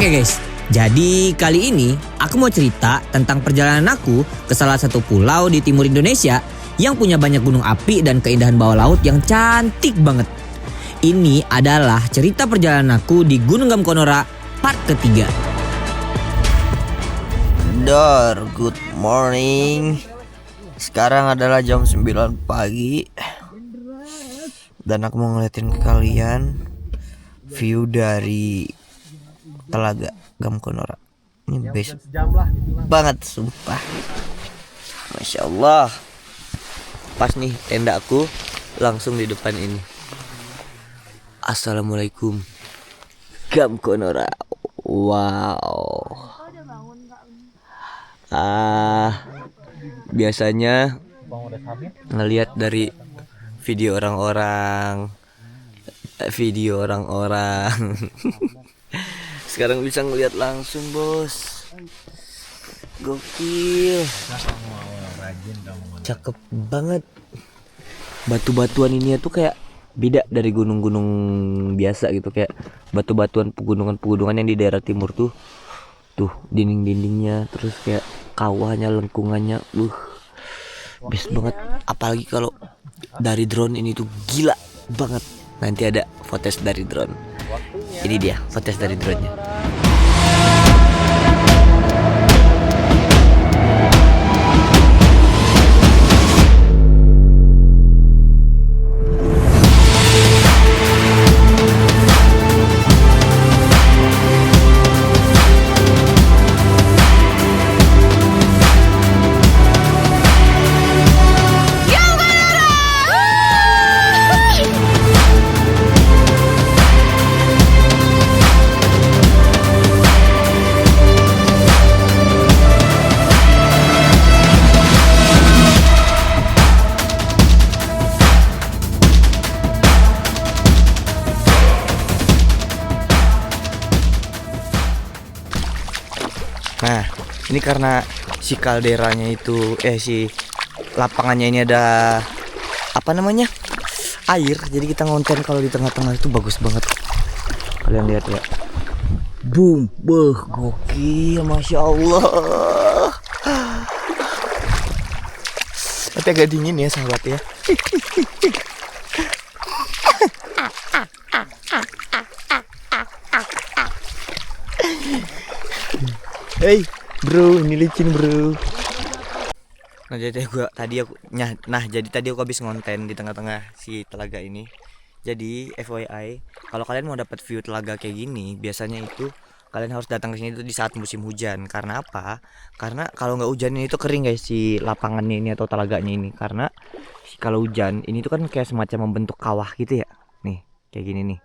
Oke guys, jadi kali ini aku mau cerita tentang perjalanan aku ke salah satu pulau di timur Indonesia yang punya banyak gunung api dan keindahan bawah laut yang cantik banget. Ini adalah cerita perjalanan aku di Gunung Gamkonora part ketiga. Good morning. Sekarang adalah jam 9 pagi. Dan aku mau ngeliatin ke kalian view dari Telaga Gamkonora. Ini best banget sumpah. Masya Allah. Pas nih tenda aku langsung di depan ini. Assalamualaikum Gamkonora. Wow. Biasanya ngelihat dari video orang-orang sekarang bisa ngelihat langsung, bos. Gokil. Cakep banget. Batu-batuan ini tuh kayak beda dari gunung-gunung biasa gitu, kayak batu-batuan pegunungan yang di daerah timur tuh dinding-dindingnya, terus kayak kawahnya, lengkungannya, best banget. Apalagi kalau dari drone ini tuh gila banget. Nanti ada footage dari drone. Ini dia footage dari drone-nya. Nah, ini karena si kalderanya itu, si lapangannya ini ada apa namanya, air. Jadi kita ngonten kalau di tengah-tengah itu bagus banget. Kalian lihat ya. Boom, gokil, masya Allah. Tapi agak dingin ya sahabat ya. Hey bro, ini licin bro. Nah jadi aku habis ngonten di tengah-tengah si telaga ini. Jadi FYI, kalau kalian mau dapat view telaga kayak gini, biasanya itu kalian harus datang ke sini itu di saat musim hujan. Karena apa? Karena kalau nggak hujan ini tuh kering guys, si lapangannya ini atau telaganya ini. Karena kalau hujan ini tuh kan kayak semacam membentuk kawah gitu ya. Nih kayak gini nih.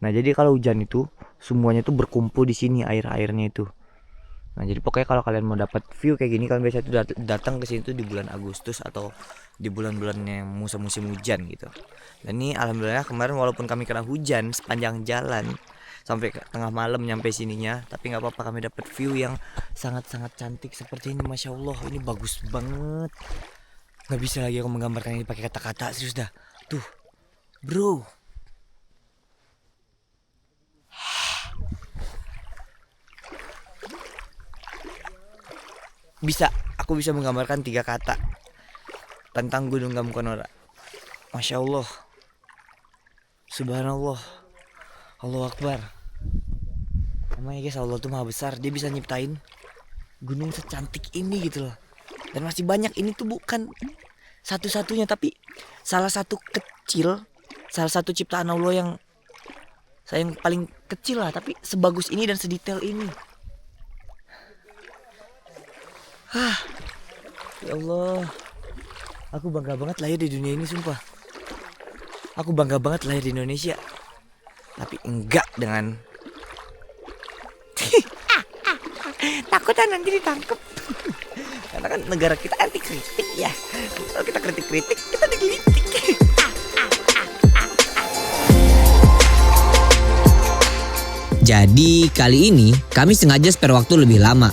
Nah jadi kalau hujan itu semuanya tuh berkumpul di sini, air-airnya itu. Nah jadi pokoknya kalau kalian mau dapat view kayak gini, kalian biasa itu datang ke sini tuh di bulan Agustus atau di bulan-bulannya musim hujan gitu. Dan ini alhamdulillah kemarin walaupun kami kena hujan sepanjang jalan sampai ke tengah malam nyampe sininya, tapi nggak apa-apa, kami dapat view yang sangat-sangat cantik seperti ini. Masya Allah, ini bagus banget. Nggak bisa lagi aku menggambarkan ini pakai kata-kata, serius dah. Tuh, bro. Aku bisa menggambarkan 3 kata tentang Gunung Gamkonora. Masya Allah, Subhanallah, Allahu Akbar. Namanya guys, Allah tuh maha besar. Dia bisa nyiptain gunung secantik ini gitu loh. Dan masih banyak. Ini tuh bukan satu-satunya, tapi salah satu ciptaan Allah yang paling kecil lah, tapi sebagus ini dan sedetail ini. Ya Allah, aku bangga banget lahir di dunia ini, sumpah. Aku bangga banget lahir di Indonesia. Tapi enggak dengan takutnya nanti ditangkap. Karena kan negara kita anti kritik ya. Kalau kita kritik kita digelitik. Jadi kali ini kami sengaja spare waktu lebih lama.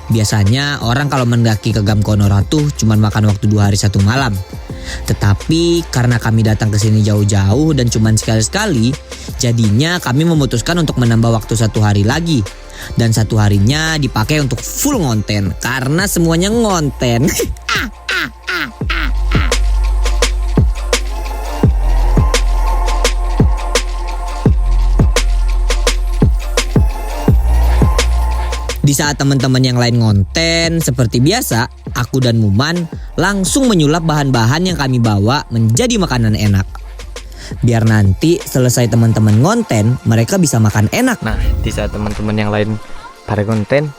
Biasanya orang kalau mendaki ke Gamkonora tuh cuma makan waktu 2 hari 1 malam. Tetapi karena kami datang ke sini jauh-jauh dan cuma sekali-sekali, jadinya kami memutuskan untuk menambah waktu 1 hari lagi. Dan satu harinya dipakai untuk full ngonten karena semuanya ngonten. Di saat teman-teman yang lain ngonten, seperti biasa, aku dan Muman langsung menyulap bahan-bahan yang kami bawa menjadi makanan enak. Biar nanti selesai teman-teman ngonten, mereka bisa makan enak. Nah, di saat teman-teman yang lain pada konten,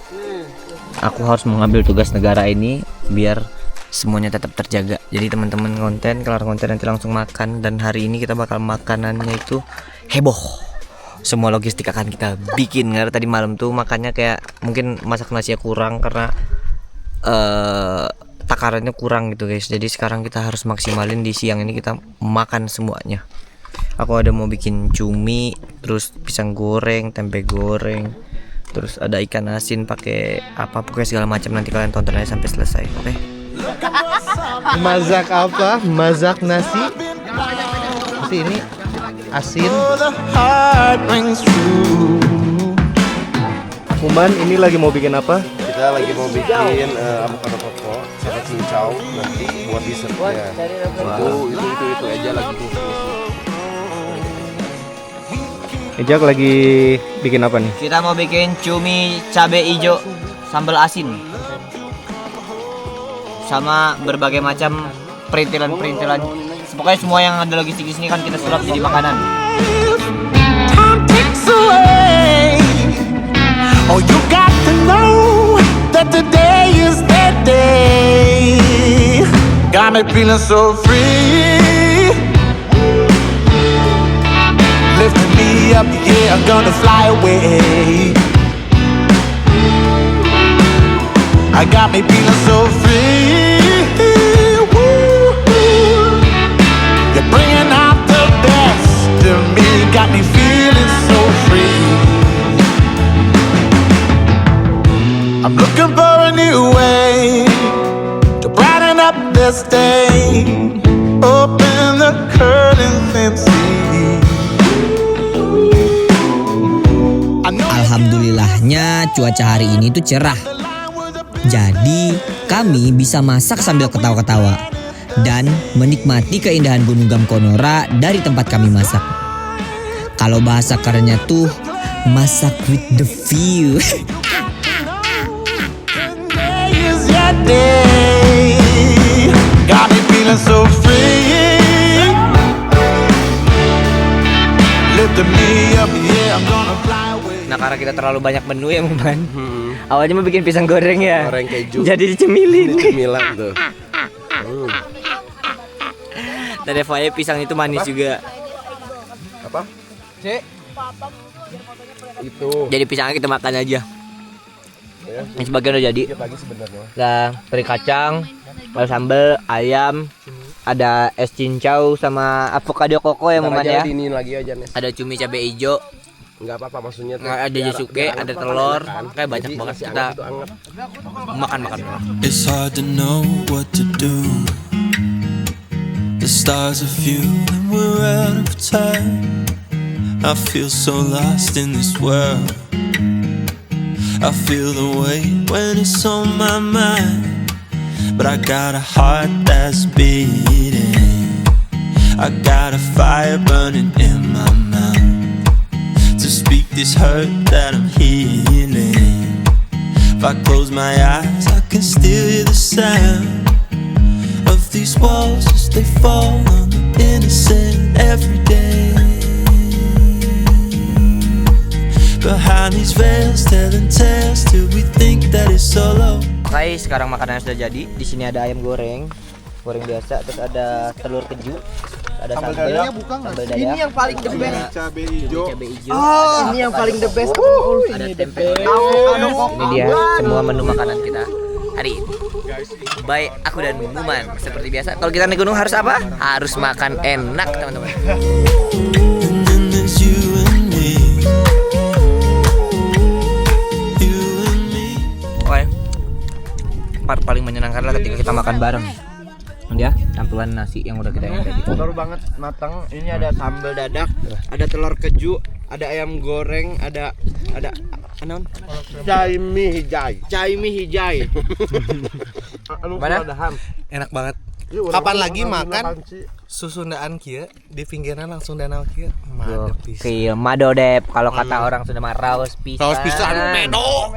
aku harus mengambil tugas negara ini biar semuanya tetap terjaga. Jadi teman-teman konten, kelar konten nanti langsung makan. Dan hari ini kita bakal makanannya itu heboh. Semua logistik akan kita bikin. Karena tadi malam tuh makannya kayak mungkin masak nasinya kurang karena takarannya kurang gitu guys. Jadi sekarang kita harus maksimalin di siang ini kita makan semuanya. Aku ada mau bikin cumi, terus pisang goreng, tempe goreng, terus ada ikan asin pakai apa pokoknya segala macam. Nanti kalian tonton aja sampai selesai, oke? Masak apa? Masak nasi. Nasi ini asin. Kuman, ini lagi mau bikin apa? Kita lagi mau bikin avocado koko sama cincau nanti buat dessertnya. Itu aja lagi. Ejak lagi bikin apa nih? Kita mau bikin cumi cabe hijau sambal asin sama berbagai macam perintilan-perintilan. Pokoknya semua yang ada logistik di sini kan kita sulap jadi makanan. Oh, you got to know that today is that day. Got me feeling so free. Lifting me up, yeah, I'm gonna fly away. I got me feeling so free. Woo. You're bringing out the best in me. Got me feeling so free. I'm looking for a new way to brighten up this day. Open the curtains and see. Alhamdulillahnya cuaca hari ini tuh cerah. Jadi kami bisa masak sambil ketawa-ketawa dan menikmati keindahan Gunung Gamkonora dari tempat kami masak. Kalau bahasa kerennya tuh masak with the view. Got me feeling so free. Lifting me up, yeah, I'm gonna fly away. Nah karena kita terlalu banyak menu ya Muman. Awalnya mau bikin pisang goreng ya. Goreng keju. Jadi dicemilin. Cemilan tuh. Dan FYI pisang itu manis juga. Apa? Itu. Jadi pisangnya kita makan aja. Ini sebagian udah jadi. Dikit lagi sebenarnya. Nah, teri kacang, ada sambal, ayam, ada es cincau sama avocado koko ya Muman ya. Ini lagi aja nih. Ada cumi cabai hijau, Enggak apa-apa maksudnya tuh. ada jasuke, ada telur, kayak banyak banget kita makan. It's hard to know what to do. The stars are few and we're out of time. I feel so lost in this world. I feel the weight when it's on my mind. But I got a heart that's beating. I got a fire burning in my mouth to speak this hurt that I'm healing. If I close my eyes, I can still hear the sound of these walls as they fall on the innocent every day. Behind these veils, telling tales till we think that it's solo. Oke, sekarang makanannya sudah jadi. Di sini ada ayam goreng biasa, terus ada telur keju, ada sambal dadanya Ini yang paling the best. Cabai hijau. Ini yang paling the best. Ada tempe. Ini dia semua menu makanan kita hari ini. Baik, aku dan Muman seperti biasa. Kalau kita naik gunung harus apa? Harus makan enak, teman-teman. And then there's you and me. You and me. Oke. Part paling menyenangkan adalah ketika kita makan bareng. Ya, tampilan nasi yang udah kita yang tadi. Baru banget matang. Ini ada sambal dadak, ada telur keju, ada ayam goreng, ada Anon? Cai mie hijai. Anu Mana? daham. Enak banget. Iya, Kapan orang- lagi orang makan bilang sih. susundaan kieu di pinggiran langsung danau kieu? Mantep pisan. Kieu madodep kalau kata orang Sunda mah raos pisan. Raos pisan pedo.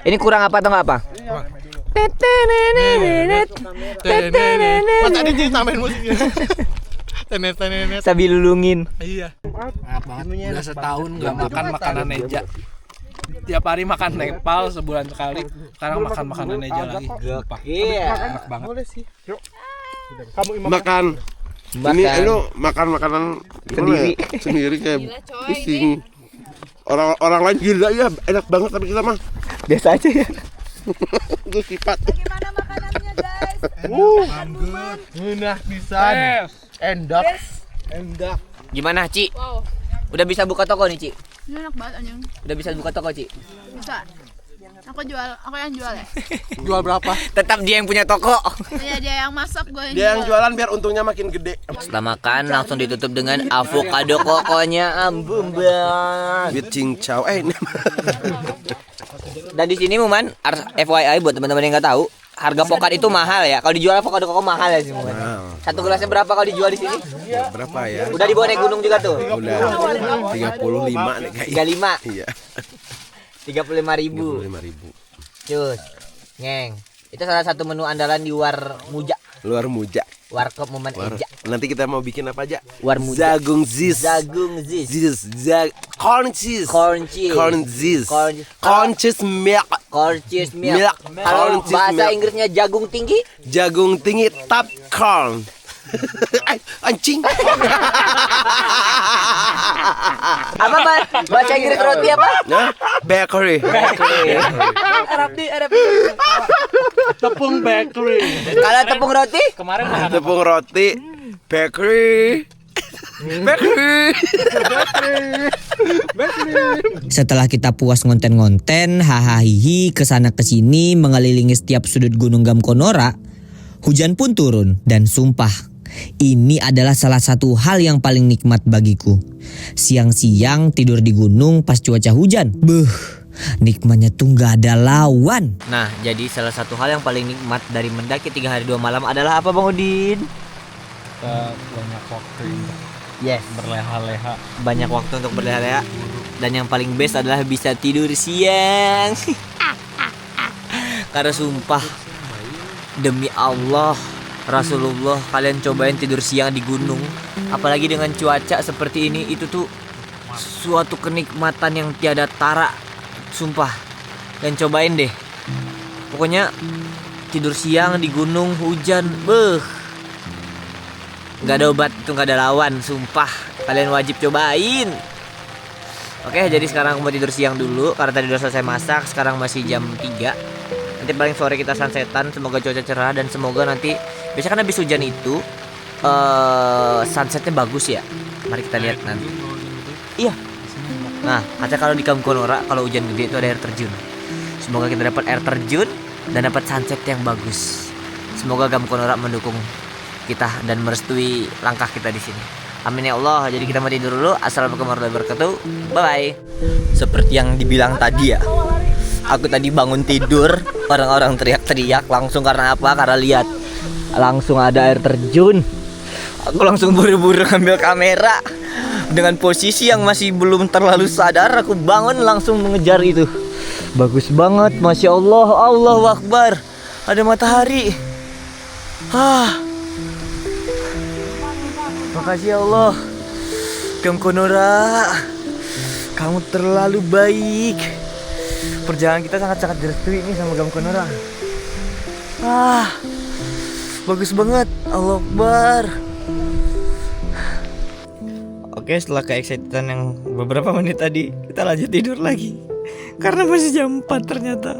Ini kurang apa atau enggak apa? Mas tadi sih tambahin musiknya. Tenet. Sambil lulungin. Iya. Enak banget. Udah setahun nggak makan makanan Eja. Tiap hari makan Nepal sebulan sekali. Sekarang makan makanan Eja lagi. Iya. Enak banget. Boleh sih. Yuk. Makan. Ini lu makan makanan Sendiri. Sendiri kayak pusing. Orang lain gila ya, enak banget tapi kita mah Biasa aja ya. itu sifat. Gimana makanannya guys? Enak pisan. Endak. Gimana, Ci? Wow, Udah bisa buka toko nih, Ci? ini enak banget anjing. Udah bisa buka toko, Ci? Bisa. Aku yang jual ya. Jual berapa? Tetap dia yang punya toko. Iya dia yang masak, gue yang Dia yang jual. jualan biar untungnya makin gede. Setelah makan langsung ditutup dengan avocado kokonya ambung banget. With cincau. Dan di sini Muman, FYI buat teman-teman yang nggak tahu, harga pokat itu mahal ya. Kalau dijual avocado koko mahal ya sih Muman. Satu gelasnya berapa kalau dijual di sini? Berapa ya? Udah dibawa naik gunung juga tuh. Udah 35 nih kayaknya. 35. Iya. 35.000. 35.000. Cus. Ngeng. Itu salah satu menu andalan di War Muja. Luar muja. Warkop Muman Eja. Nanti kita mau bikin apa aja? War Muja. Jagung ziz. Jagung ziz. Corn cheese. Corn cheese. Corn ziz. Corn- Corn cheese milk. Corn cheese milk. Milk. Kalau Corn cheese bahasa milk. Inggrisnya jagung tinggi. Jagung tinggi top corn. Anjing. Apa bahasa Inggris roti apa? Nah, bakery. Arab di. Tepung bakery. Kalau tepung roti? Kemarin Tepung roti. Bakery. Bakery. Setelah kita puas ngonten-ngonten, hahaha kesana kesini mengelilingi setiap sudut gunung Gamkonora, hujan pun turun dan sumpah, ini adalah salah satu hal yang paling nikmat bagiku. Siang-siang tidur di gunung pas cuaca hujan. Nikmatnya tuh gak ada lawan. Nah, jadi salah satu hal yang paling nikmat dari mendaki 3 hari 2 malam adalah apa Bang Udin? banyak waktu Yes, berleha-leha. banyak waktu untuk berleha-leha. Dan yang paling best adalah bisa tidur siang. Karena sumpah, demi Allah, Rasulullah, kalian cobain tidur siang di gunung. Apalagi dengan cuaca seperti ini, itu tuh suatu kenikmatan yang tiada tara. Sumpah, dan cobain deh. Pokoknya tidur siang di gunung hujan, nggak ada obat itu, nggak ada lawan. Sumpah, kalian wajib cobain. Oke, jadi sekarang aku mau tidur siang dulu karena tadi udah selesai masak. Sekarang masih jam 3. Nanti paling sore kita sunsetan. Semoga cuaca cerah dan semoga nanti, biasanya kan habis hujan itu sunsetnya bagus ya. Mari kita lihat nanti. Iya. Nah, katanya kalau di Gamkonora kalau hujan gede itu ada air terjun. Semoga kita dapat air terjun dan dapat sunset yang bagus. Semoga Gamkonora mendukung kita dan merestui langkah kita di sini. Amin ya Allah. Jadi kita mau tidur dulu. Assalamualaikum warahmatullahi wabarakatuh. Bye bye. Seperti yang dibilang tadi ya, aku tadi bangun tidur, orang-orang teriak-teriak langsung karena apa? Karena lihat langsung ada air terjun. Aku langsung buru-buru ambil kamera. Dengan posisi yang masih belum terlalu sadar, aku bangun langsung mengejar itu. Bagus banget, Masya Allah. Allahu Akbar. Ada matahari. Makasih ya Allah. Gamkonora, kamu terlalu baik. Perjalanan kita sangat-sangat direstui ini sama Gamkonora. Bagus banget. Allahu Akbar. Oke, setelah ke-excitedan yang beberapa menit tadi, kita lanjut tidur lagi. Karena masih jam 4 ternyata.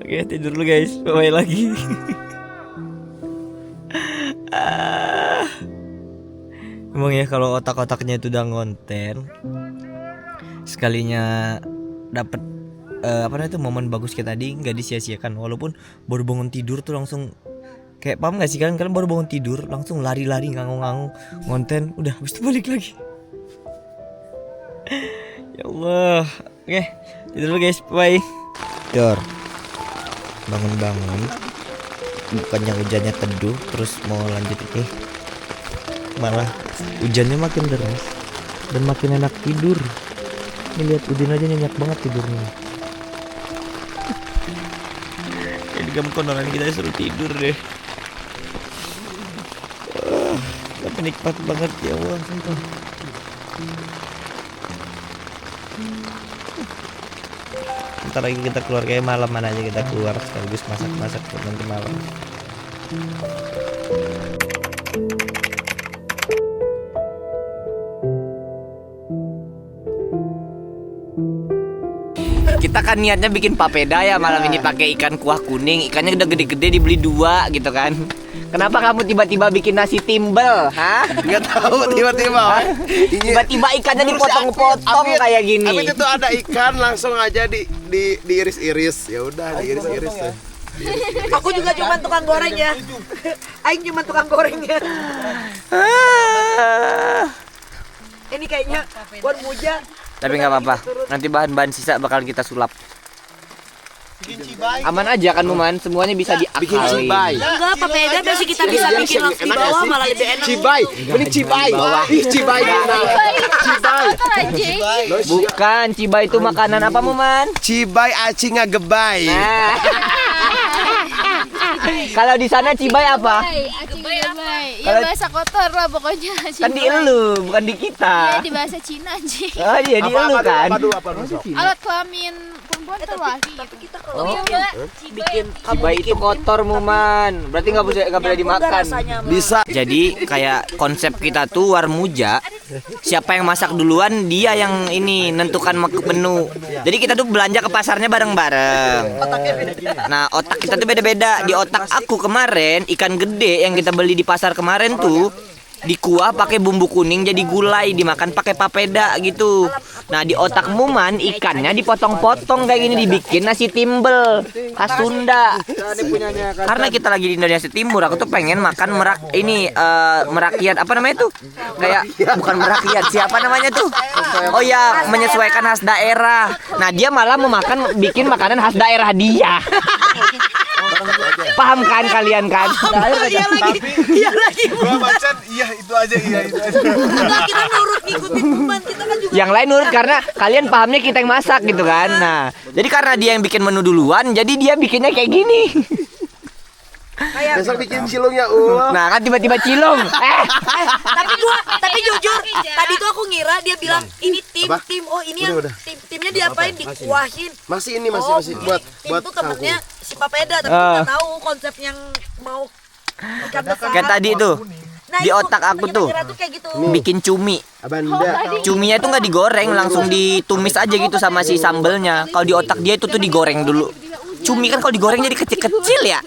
Oke, tidur dulu guys. Bye-bye lagi. Emang ya kalau otak-otaknya itu udah ngonten, sekalinya dapat momen bagus kayak tadi nggak disia-siakan. Walaupun baru bangun tidur tuh langsung kayak, paham nggak sih kalian baru bangun tidur langsung lari-lari ngangung-ngangung ngonten, udah habis itu balik lagi. Ya Allah. Oke, tidur dulu guys, bye. Dor. Bangun-bangun. Bukannya hujannya teduh, terus mau lanjut ini. Malah hujannya makin deras dan makin enak tidur. Ini lihat Udin aja nyenyak banget tidurnya. Jadi kamu konongan kita suruh tidur deh. Tapi nikmat banget ya Allah. Ntar lagi kita keluar kayak malaman aja kita keluar sekaligus masak-masak buat nanti malam. Kita kan niatnya bikin papeda ya malam ini pakai ikan kuah kuning. Ikannya udah gede-gede dibeli 2 gitu kan. Kenapa kamu tiba-tiba bikin nasi timbel? Hah? Nggak tahu tiba-tiba. Tiba-tiba ikannya dipotong-potong kayak gini. Tapi itu ada ikan langsung aja diiris-iris. Ya udah diiris-iris ya. Aku juga cuma tukang goreng ya. Aing cuma tukang gorengnya. Ini kayaknya buat Muja. Tapi nggak apa-apa. Nanti bahan-bahan sisa bakal kita sulap. Aman aja kan Muman, semuanya bisa diakalin. Bikin cibai. Enggak, papeda terus kita bisa bikin langsung di bawah malah lebih enak. Cibai, ini cibai. Ih, cibai mana? Cibai. Bukan, cibai itu makanan apa Muman? Cibai aci ngagebay. Nah. Kalau di sana cibai apa? Ya bahasa kotor lah pokoknya. Kan di elu, bukan di kita. Ya di bahasa Cina anjing. Oh iya di elu kan. Apa Alat kelamin perempuan atau laki. Tapi kita Oh, kalau bikin cibai itu kotor Muman. Berarti nggak boleh dimakan. Bisa. Jadi kayak konsep kita tuh Warmuja. Siapa yang masak duluan dia yang ini nentukan menu. Jadi kita tuh belanja ke pasarnya bareng-bareng. Nah otak kita tuh beda-beda. Di otak aku kemarin ikan gede yang kita beli di pasar kemarin tuh dikuah pakai bumbu kuning jadi gulai dimakan pakai papeda gitu. Nah di otak Muman ikannya dipotong-potong kayak gini dibikin nasi timbel khas Sunda. Karena kita lagi di Indonesia Timur aku tuh pengen makan merakyat apa namanya tuh kayak bukan merakyat siapa namanya tuh oh ya menyesuaikan khas daerah. Nah dia malah bikin makanan khas daerah dia. Paham kan kalian kan? Iya lagi. Gua macan, iya itu aja. Enggak, kita nurut ngikutin Muman, kita kan juga. Yang lain nurut karena kalian pahamnya kita yang masak gitu kan. Nah, jadi karena dia yang bikin menu duluan, jadi dia bikinnya kayak gini. Besok bikin cilungnya, Nah, kan tiba-tiba cilung. Tapi jujur, tadi tuh aku ngira dia bilang ini tim oh ini yang Udah. timnya diapain dikuahin. Masih ini masih buat Tim tuh temennya si Papeda tapi nggak tahu konsep yang mau ikan besar. Kayak tadi tuh. Nah, Di itu otak aku temennya tuh Mira kayak gitu. bikin cumi. Abanda. Cuminya itu nggak digoreng, langsung ditumis aja gitu sama si sambelnya. Kalau di otak dia itu tuh digoreng dulu. Cumi kan kalau digoreng jadi kecil-kecil ya.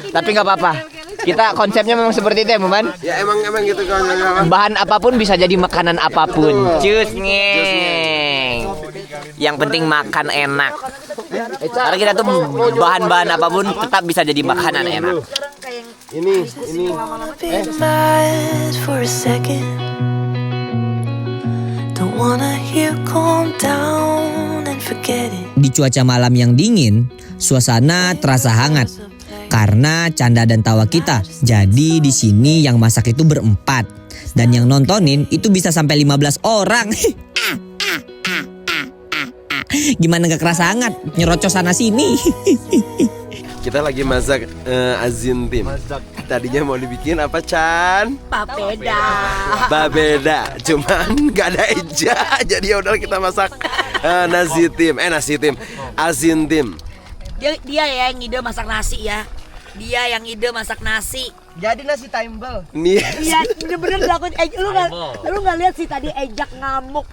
Tapi nggak apa-apa. Kita konsepnya memang seperti itu ya, Muman. Ya emang gitu kan. Bahan apapun bisa jadi makanan apapun. Cus ngeng. Yang penting makan enak. Karena kita tuh bahan-bahan apapun tetap bisa jadi makanan enak. Ini. For a second, don't wanna hear calm down and forget it. Di cuaca malam yang dingin, suasana terasa hangat karena canda dan tawa kita. Jadi di sini yang masak itu berempat dan yang nontonin itu bisa sampai 15 orang. Gimana gak kerasa hangat nyerocos sana sini. Kita lagi masak azin tim. Tadinya mau dibikin apa, Chan? Babeda. Cuman gak ada eja. Jadi ya udah kita masak nasi tim. Azin tim. Dia ya yang ide masak nasi ya. Dia yang ide masak nasi. Jadi nasi timbel. Nih. Iya, bener dilakuin. Lu nggak lihat sih tadi Ejak ngamuk.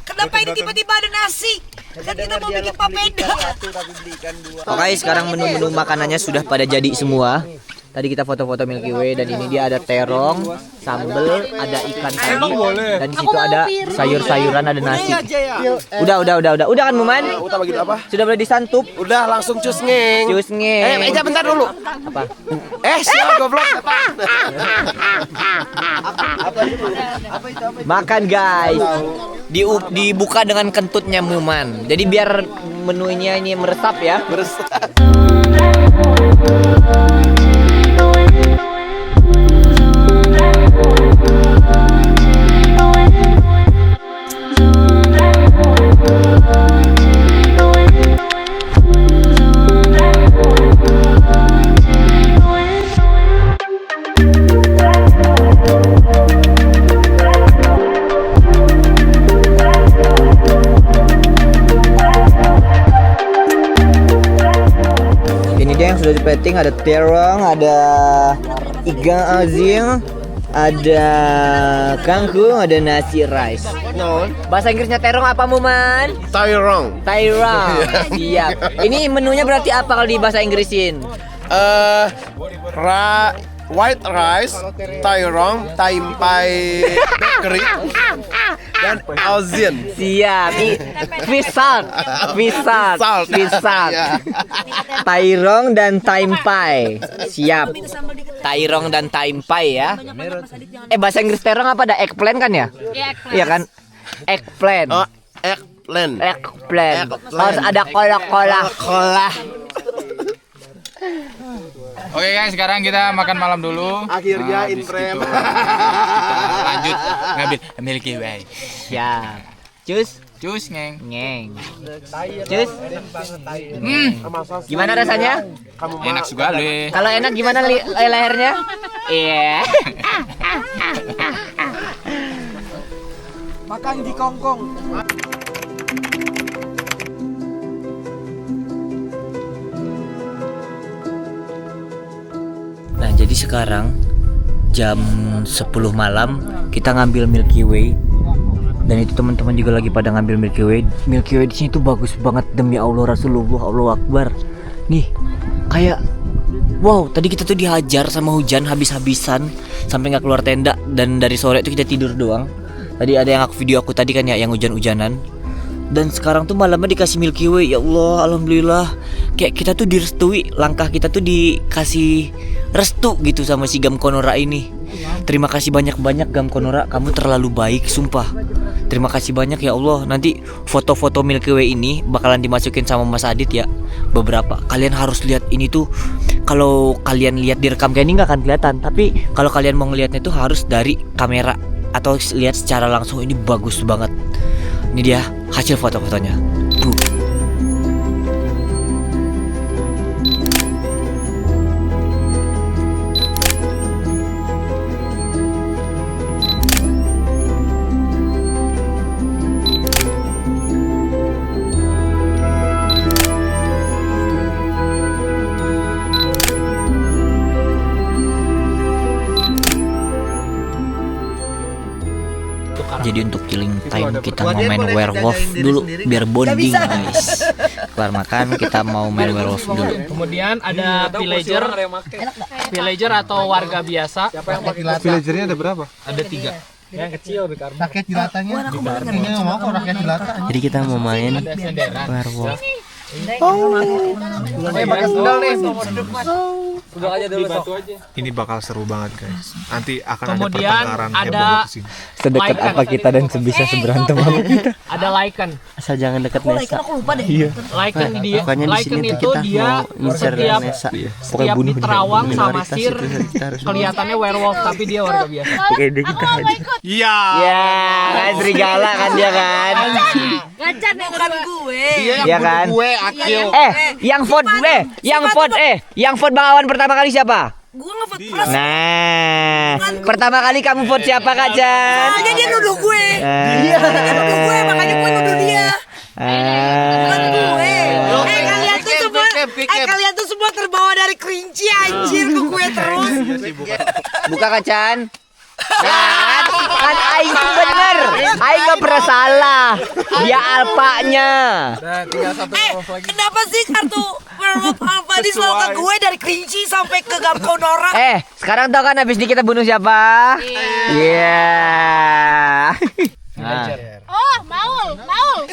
Kenapa ini tiba-tiba ada nasi? Kan kita mau bikin papeda. Oke, sekarang menu-menu makanannya sudah pada jadi semua. Tadi kita foto-foto Milky Way dan ini dia ada terong, sambel, ada ikan tadi dan di situ ada sayur-sayuran, ada nasi. Udah kan Muman? Udah begitu apa? Sudah boleh disantap. Udah langsung cus ngeng. Cus ngeng. Eja bentar dulu. Apa? Sial goblok. Makan guys. Dibuka dengan kentutnya Muman. Jadi biar menunya ini meresap ya. Ini dia yang sudah diplating, ada terong, ada ikan asin, ada kangkung, ada nasi rice. Bahasa Inggrisnya terong apa Muman? Tyrong. Tyrong. Siap. Ini menunya berarti apa kalau di bahasa Inggrisin? White rice, tyrong, taimpai bakery, dan alzin. Siap. Fish salt. Fish salt. Fish salt. Tairong dan taimpai. Siap. Tairong dan taimpai ya. Bahasa Inggris terong apa ada eggplant kan ya? Iya kan? Eggplant. Oh, eggplant. Eggplant. Harus ada kolak-kolak. Oke guys, sekarang kita makan malam dulu. Akhirnya in frame. Lanjut ngambil Milky Way. Siap. Cus ngeng. Cus. Gimana rasanya? Enak juga le. Kalau enak gimana lehernya? Iya. Makan di kongkong. Nah, jadi sekarang jam 10 malam kita ngambil Milky Way. Dan itu teman-teman juga lagi pada ngambil Milky Way. Milky Way di sini tuh bagus banget demi Allah Rasulullah, Allahu Akbar. Nih, kayak wow, tadi kita tuh dihajar sama hujan habis-habisan sampai nggak keluar tenda dan dari sore tuh kita tidur doang. Tadi ada yang video aku tadi kan ya yang hujan-hujanan. Dan sekarang tuh malamnya dikasih Milky Way. Ya Allah, alhamdulillah. Kayak kita tuh direstui, langkah kita tuh dikasih restu gitu sama si Gam Konora ini. Terima kasih banyak-banyak Gam Konora, kamu terlalu baik, sumpah. Terima kasih banyak ya Allah. Nanti foto-foto Milky Way ini bakalan dimasukin sama Mas Adit ya. Beberapa. Kalian harus lihat ini tuh. Kalau kalian lihat direkam kayak ini nggak akan kelihatan. Tapi kalau kalian mau ngelihatnya tuh harus dari kamera atau lihat secara langsung. Ini bagus banget. Ini dia hasil foto-fotonya. Jadi untuk killing time kita mau main werewolf dulu biar bonding guys. Kelar makan kita mau main werewolf dulu. Kemudian ada villager atau warga biasa. Villagernya ada berapa? Ada 3. Yang kecil Rakyat jelatanya. Ini nggak mau kok rakyat jelata. Jadi kita mau main werewolf. Ini bakal seru banget guys. Nanti akan Kemudian ada pertengkaran ada Sedekat apa kita dan sebisa seberantem apa kita. Ada Lycan. Asal jangan dekat Nesa. Lycan dia. Pokoknya di Lycan sini tuh itu kita dia mau ngincer setiap Nesa. setiap di terawang sama sir kelihatannya werewolf tapi dia warga biasa. Oke, deh kita aja. Iya. Ya, kan serigala kan dia kan. Ngacan bukan gue. Iya kan? Gue Akil. Yang vote Bang Awan pertama kali siapa? Gue ngevote plus. Nah, pertama kali kamu vote siapa Kak Chan? Soalnya dia nuduh gue. Dia nuduh gue, makanya gue nuduh dia. Bukan gue. Kalian tuh semua terbawa dari kerinci anjir ke gue terus. Buka Kak Chan. Kan aing bener. Aing gak pernah salah. Dia alpanya. Nah, tinggal satu lagi. Kenapa sih kartu Werewolf Alpha ini selalu ke gue dari kelinci sampai ke Gamkonora? Sekarang tau kan habis ini kita bunuh siapa? Iya. Nah. Oh, Maul,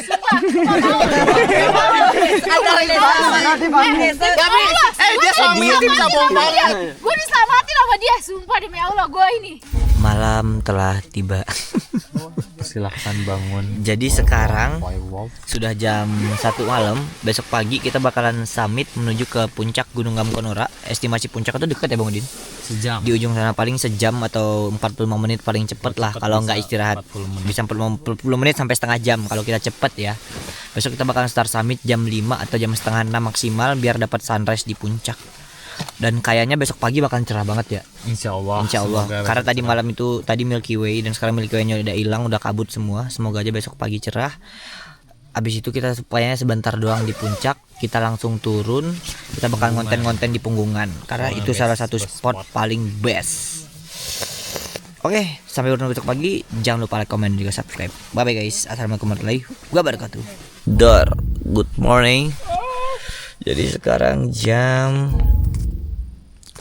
sumpah. Dia selamatin sama Gue diselamatin sama dia, sumpah demi Allah gue ini. Malam telah tiba. Silahkan bangun. Jadi sekarang sudah jam 1 malam. Besok pagi kita bakalan summit menuju ke puncak Gunung Gamkonora. Estimasi puncak itu dekat ya Bang Udin? Sejam. Di ujung sana paling sejam atau 45 menit paling cepet lah kalau nggak istirahat. Bisa 40 menit sampai setengah jam kalau kita cepet ya. Besok kita bakalan start summit jam 5 atau jam setengah 6 maksimal biar dapat sunrise di puncak. Dan kayaknya besok pagi bakalan cerah banget ya. Insya Allah. Karena tadi malam itu tadi Milky Way dan sekarang Milky Way-nya udah hilang, udah kabut semua. Semoga aja besok pagi cerah. Abis itu kita supaya sebentar doang di puncak, kita langsung turun. Kita bakal konten-konten di Punggungan karena itu salah satu spot paling best. Oke, sampai bertemu besok pagi. Jangan lupa like, komen, dan juga subscribe. Bye bye guys. Assalamualaikum warahmatullahi wabarakatuh. Good morning. Jadi sekarang jam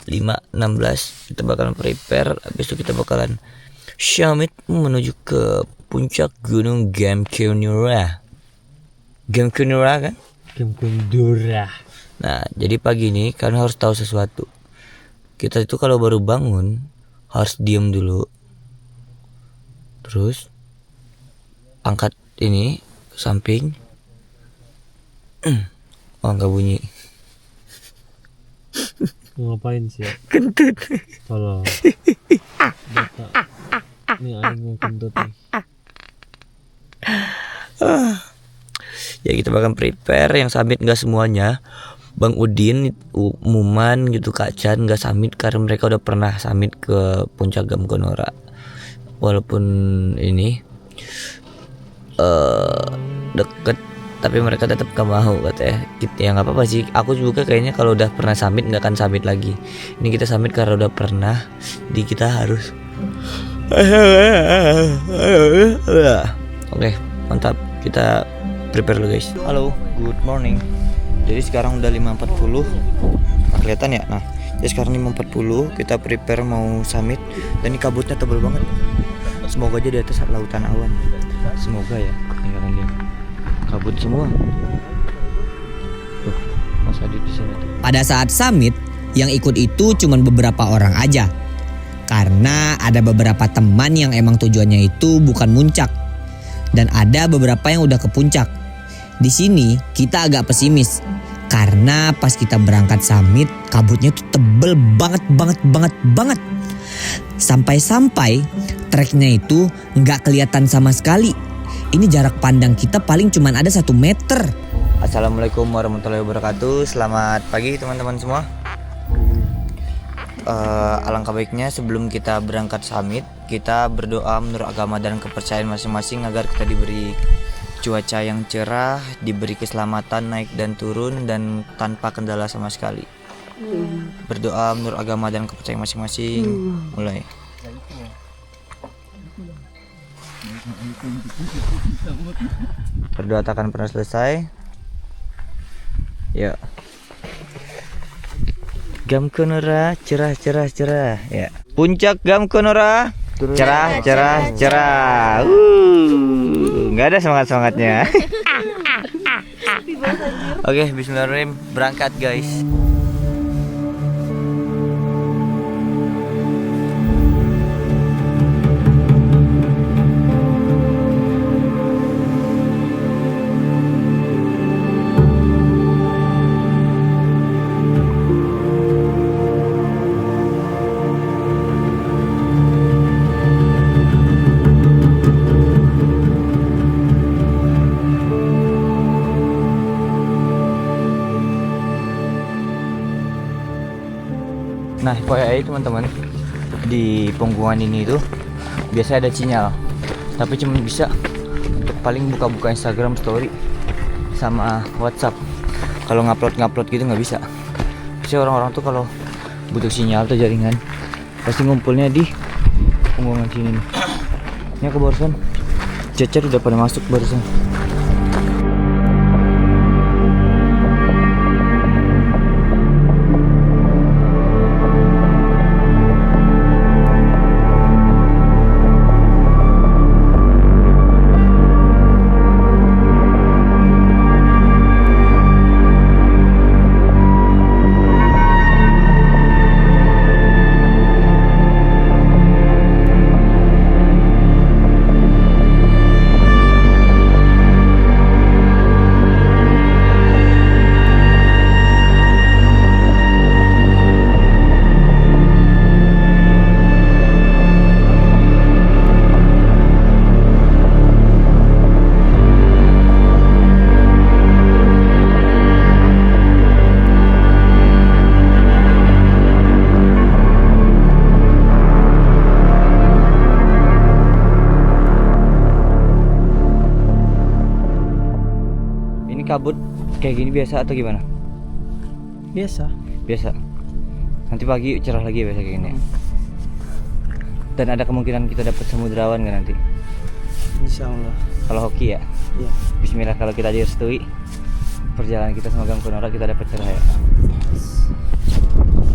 5.16 kita bakalan prepare. Habis itu kita bakalan summit menuju ke puncak Gunung Gamkonora. Gamkonora kan? Gamkonora. Nah, jadi pagi ini kalian harus tahu sesuatu. Kita itu kalau baru bangun harus diam dulu. Terus angkat ini ke samping. Oh, enggak bunyi. Ngapain sih ya? Kentut. Tolong. Ini aing mau kentut nih. Ya kita bakal prepare yang summit nggak semuanya. Bang Udin, Muman gitu, Kak Chan nggak summit karena mereka udah pernah summit ke puncak Gamkonora. Walaupun ini deket, tapi mereka tetap gak mau katanya. Ya nggak apa-apa sih. Aku juga kayaknya kalau udah pernah summit nggak akan summit lagi. Ini kita summit karena udah pernah. Di kita harus. Oke, mantap. Kita prepare dulu guys. Halo, good morning. Jadi sekarang udah 5.40. Kelihatan ya? Nah, jadi sekarang 5.40 kita prepare mau summit. Dan ini kabutnya tebal banget. Semoga aja di atas lautan awan. Semoga ya. Ini kalian lihat. Kabut semua. Tuh, Mas Adit di sini tuh. Pada saat summit, yang ikut itu cuma beberapa orang aja. Karena ada beberapa teman yang emang tujuannya itu bukan muncak. Dan ada beberapa yang udah ke puncak. Di sini kita agak pesimis. Karena pas kita berangkat summit, kabutnya tuh tebel banget. Sampai-sampai treknya itu nggak kelihatan sama sekali. Ini jarak pandang kita paling cuman ada 1 meter. Assalamualaikum warahmatullahi wabarakatuh. Selamat pagi teman-teman semua. Alangkah baiknya sebelum kita berangkat summit, kita berdoa menurut agama dan kepercayaan masing-masing agar kita diberi cuaca yang cerah, diberi keselamatan naik dan turun dan tanpa kendala sama sekali. Berdoa menurut agama dan kepercayaan masing-masing. Mulai. Berdoa takkan pernah selesai. Yuk. Gamkonora cerah. Ya. Puncak Gamkonora cerah. Nggak ada semangatnya. Oke, bismillahirrahmanirrahim. Berangkat guys. Nah, FYI teman-teman, di Punggungan ini tuh biasa ada sinyal, tapi cuma bisa untuk paling buka-buka Instagram story sama WhatsApp. Kalau ngupload gitu nggak bisa. Pasti orang-orang tuh kalau butuh sinyal atau jaringan pasti ngumpulnya di punggungan sini nih. Ini aku barusan cecer udah pada masuk barusan. Kabut kayak gini biasa atau gimana? Biasa. Biasa. Nanti pagi cerah lagi biasa kayak gini. Dan ada kemungkinan kita dapat semudrawan nggak nanti? Insya Allah. Kalau hoki ya? Iya. Bismillah, kalau kita direstui perjalanan kita sama Gam Konora kita dapat cerah ya.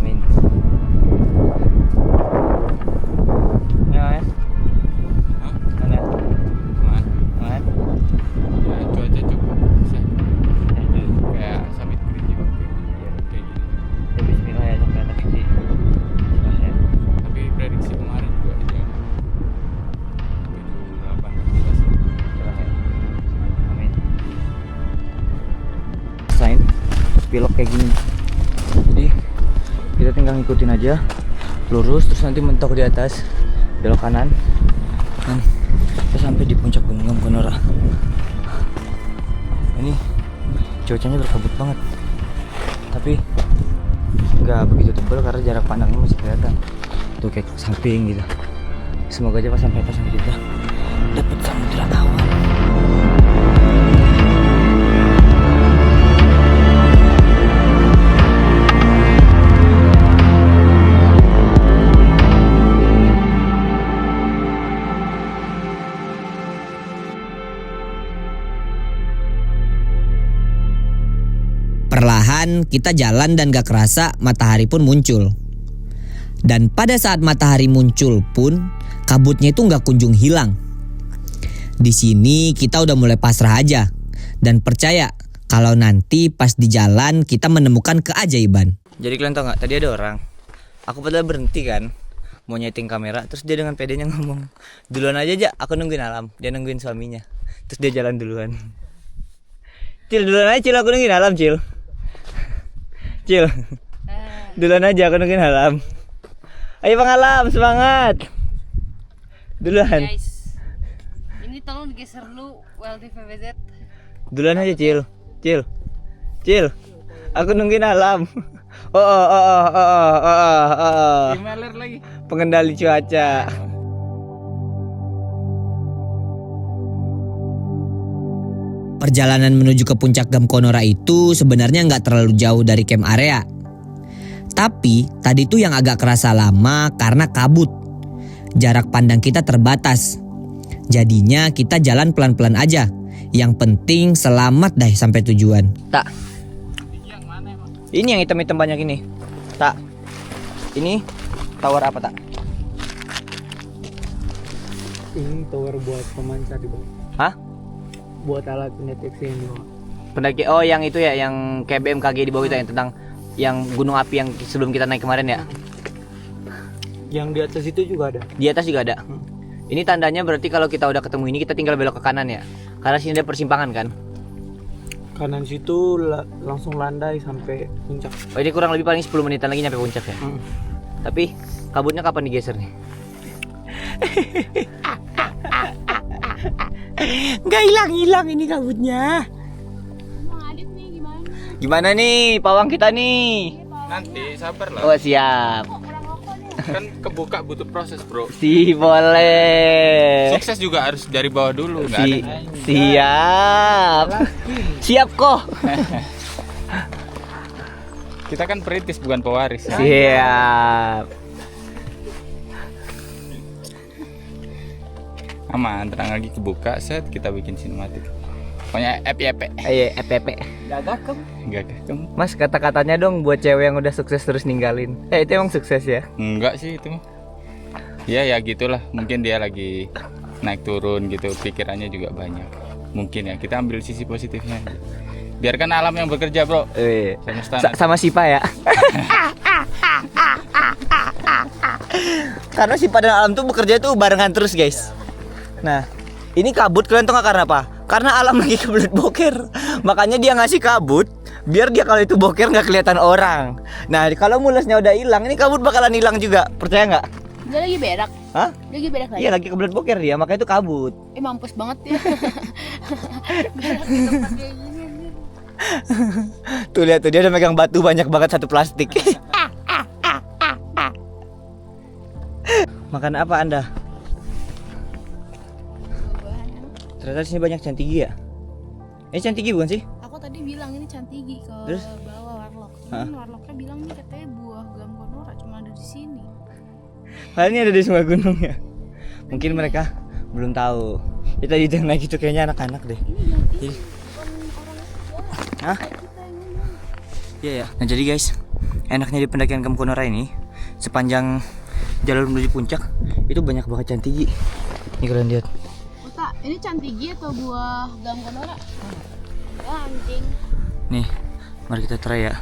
Amin. Ya, ya. Mana? Aman. Ya, cuaca cukup bisa. Kayak summit kering juga kayak gini. Ya bismillah ya sampai atas sini. Ya. Tapi prediksi kemarin juga aja 7, 8, 11. Cerah ya. Amin. Sign pilok kayak gini. Jadi kita tinggal ngikutin aja lurus terus nanti mentok di atas belok kanan dan kita sampai di puncak Gunung Gam Konora. Ini cuacanya berkabut banget tapi nggak begitu tebal karena jarak pandangnya masih kelihatan tuh kayak ke samping gitu. Semoga aja pas sampai atas nanti kita dapat samudra awan. Perlahan kita jalan dan gak kerasa matahari pun muncul. Dan pada saat matahari muncul pun kabutnya itu gak kunjung hilang. Di sini kita udah mulai pasrah aja dan percaya kalau nanti pas di jalan kita menemukan keajaiban. Jadi kalian tau gak, tadi ada orang. Aku padahal berhenti kan mau nyeting kamera, terus dia dengan pedenya ngomong, duluan aja, aku nungguin alam. Dia nungguin suaminya, terus dia jalan duluan. Cil, duluan aja Cil, aku nungguin alam Cil. Cil, duluan aja, aku nungguin alam. Ayo Bang Alam, semangat. Duluan. Guys, ini tolong digeser dulu WLT VVZ. Duluan aja Cil. Cil, aku nungguin alam. Oh. Emaler lagi. Pengendali cuaca. Perjalanan menuju ke puncak Gam Konora itu sebenarnya nggak terlalu jauh dari camp area. Tapi tadi tuh yang agak kerasa lama karena kabut. Jarak pandang kita terbatas. Jadinya kita jalan pelan-pelan aja. Yang penting selamat deh sampai tujuan. Tak. Ini yang hitam-hitam banyak ini. Tak. Ini tower apa tak? Ini tower buat pemancar di bawah. Hah? Buat alat pendeteksi yang di bawah. Pendaki, oh yang itu ya, yang kayak BMKG di bawah itu yang tentang yang gunung api yang sebelum kita naik kemarin ya. Yang di atas itu juga ada. Di atas juga ada. Ini tandanya berarti kalau kita udah ketemu ini kita tinggal belok ke kanan ya. Karena sini ada persimpangan kan. Kanan situ langsung landai sampai puncak. Oh ini kurang lebih paling 10 menitan lagi nyampe puncak ya. Tapi kabutnya kapan digeser nih? Nggak hilang-hilang ini kabutnya. Bang Adit nih gimana? Gimana nih pawang kita nih? Nanti sabar lah. Oh siap. Kan kebuka butuh proses, Bro. Boleh. Sukses juga harus dari bawah dulu, nggak ada. Siap. Siap kok. Kita kan perintis bukan pewaris. Siap. aman, tenang lagi kebuka, set kita bikin sinematik. Pokoknya FYP. Iya, FPP. Gagah kem. Mas, kata-katanya dong buat cewek yang udah sukses terus ninggalin. Itu emang sukses ya? Enggak sih itu mah. Ya gitulah. Mungkin dia lagi naik turun gitu, pikirannya juga banyak. Mungkin ya, kita ambil sisi positifnya aja. Biarkan alam yang bekerja, Bro. Sama Sipa ya. Karena Sipa dan alam tuh bekerja tuh barengan terus, guys. Nah, ini kabut kalian tau gak karena apa? Karena alam lagi kebelet boker. Makanya dia ngasih kabut biar dia kalau itu boker nggak kelihatan orang. Nah, kalau mulusnya udah hilang, ini kabut bakalan hilang juga. Percaya nggak? Dia lagi berak. Hah? Dia lagi berak lagi. Iya, lagi kebelet boker dia, makanya itu kabut. Mampus banget ya. Berak di tempat kayak gini anjir. Tuh lihat tuh, dia udah megang batu banyak banget satu plastik. Makan apa Anda? Ternyata di sini banyak cantigi ya? Ini cantigi bukan sih? Aku tadi bilang ini cantigi ke Terus? bawah warlock. Cuman warlocknya bilang ini katanya buah gamkonora cuma ada di sini. Hal ini ada di semua gunung ya? Mungkin mereka belum tahu. Ya tadi yang naik itu kayaknya anak-anak deh. Jadi, hah? Iya ya. Nah jadi guys, enaknya di pendakian Gamkonora ini, sepanjang jalur menuju puncak itu banyak banget cantigi. Ini kalian lihat. Uta, ini cantigi atau buah gamkonora? Ya anjing. Nih, mari kita try ya.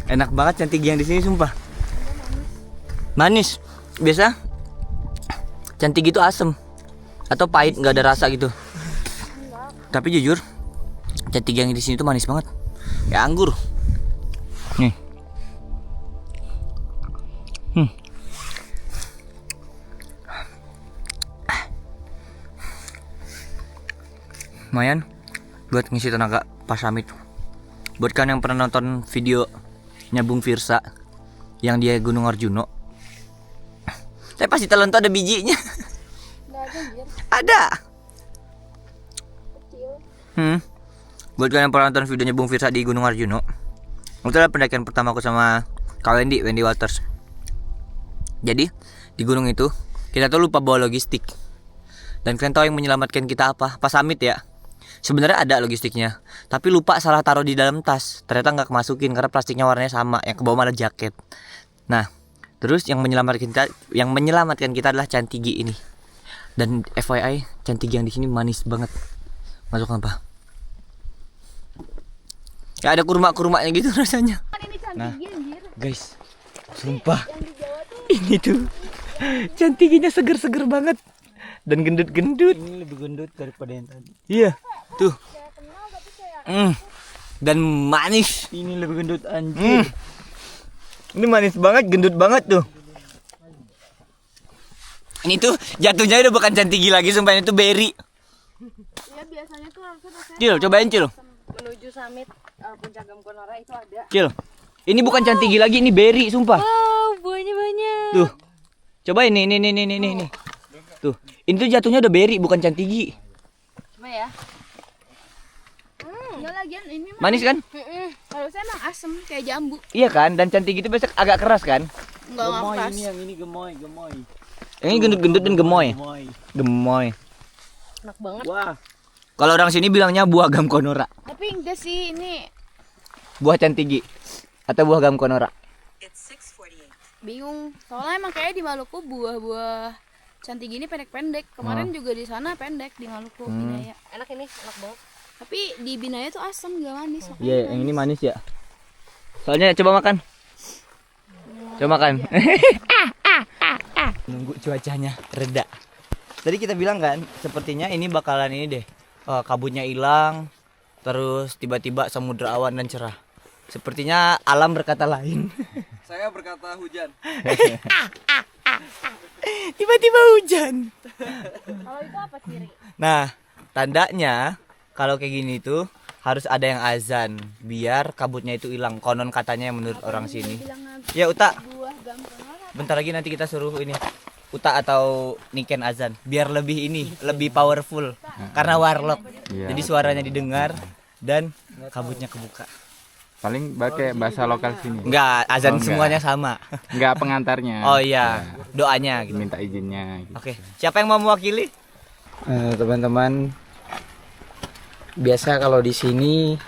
Enak banget cantigi yang di sini sumpah. Manis. Biasa cantigi itu asem atau pahit, nggak ada rasa gitu. Tapi jujur, cantigi yang di sini tuh manis banget. Ya anggur. Nih. Lumayan buat ngisi tenaga pas summit. Buat kalian yang pernah nonton videonya Bung Firsa yang dia Gunung Arjuno, saya pasti telan tuh ada bijinya. Ada. Buat kalian yang pernah nonton videonya Bung Firsa di Gunung Arjuno, itu adalah pendakian pertama aku sama Kak Wendy Waters. Jadi di gunung itu kita tuh lupa bawa logistik. Dan kalian tahu yang menyelamatkan kita apa? Pas summit ya. Sebenarnya ada logistiknya, tapi lupa salah taruh di dalam tas. Ternyata nggak kemasukin karena plastiknya warnanya sama. Yang ke bawah malah jaket. Nah, terus yang menyelamatkan kita adalah cantigi ini. Dan FYI, cantigi yang di sini manis banget. Masuk apa? Kayak ada kurma-kurmanya gitu rasanya. Nah, guys, sumpah ini tuh cantiginya seger-seger banget dan gendut-gendut. Ini lebih gendut daripada yang tadi. Iya, tuh. Dan manis. Ini lebih gendut anjir. Ini manis banget, gendut banget tuh. Ini tuh jatuhnya udah bukan cantigi lagi, sumpah ini tuh berry. Iya, biasanya tuh rasanya Cil, cobain Cil. Menuju summit puncak Gamkonora itu ada. Cil. Ini bukan cantigi lagi, ini berry, sumpah. wow, buahnya banyak. Tuh. Coba ini. Tuh. Ini tuh jatuhnya udah berry, bukan cantigi. Coba ya. Enggak lagian ini mah. Manis kan? Kalau saya emang asem kayak jambu. Iya kan? Dan cantigi itu biasa agak keras kan? Enggak keras. Ini gemoy. Yang ini gendut-gendut dan gemoy. Gemoy. Enak banget. Wah. Kalau orang sini bilangnya buah Gamkonora. Tapi enggak sih, ini Buah cantigi atau buah Gamkonora. bingung. Soalnya emang kayak di Maluku buah-buah cantigi ini pendek-pendek. Kemarin juga di sana pendek di Maluku Binaya. Enak ini, enak banget. Tapi di Binaya tuh asam, gak manis. Iya, yang ini manis ya. Soalnya coba makan. Coba makan. Nunggu cuacanya reda. Tadi kita bilang kan, sepertinya ini bakalan ini deh. Kabutnya hilang, terus tiba-tiba samudra awan dan cerah. Sepertinya alam berkata lain. Saya berkata hujan. Tiba-tiba hujan. Kalau itu apa ciri? Nah, tandanya kalau kayak gini tuh harus ada yang azan biar kabutnya itu hilang. Konon katanya yang menurut orang sini. Ya Uta, Buah gamkonora. bentar lagi nanti kita suruh ini Uta atau Niken azan biar lebih ini, lebih powerful karena warlock. Jadi suaranya didengar dan kabutnya kebuka. Paling pakai bahasa lokal sini. Enggak, azan Oh, enggak. semuanya sama. Enggak pengantarnya. Oh iya, doanya gitu. Minta izinnya gitu. Oke, siapa yang mau mewakili? Teman-teman, biasa kalau di sini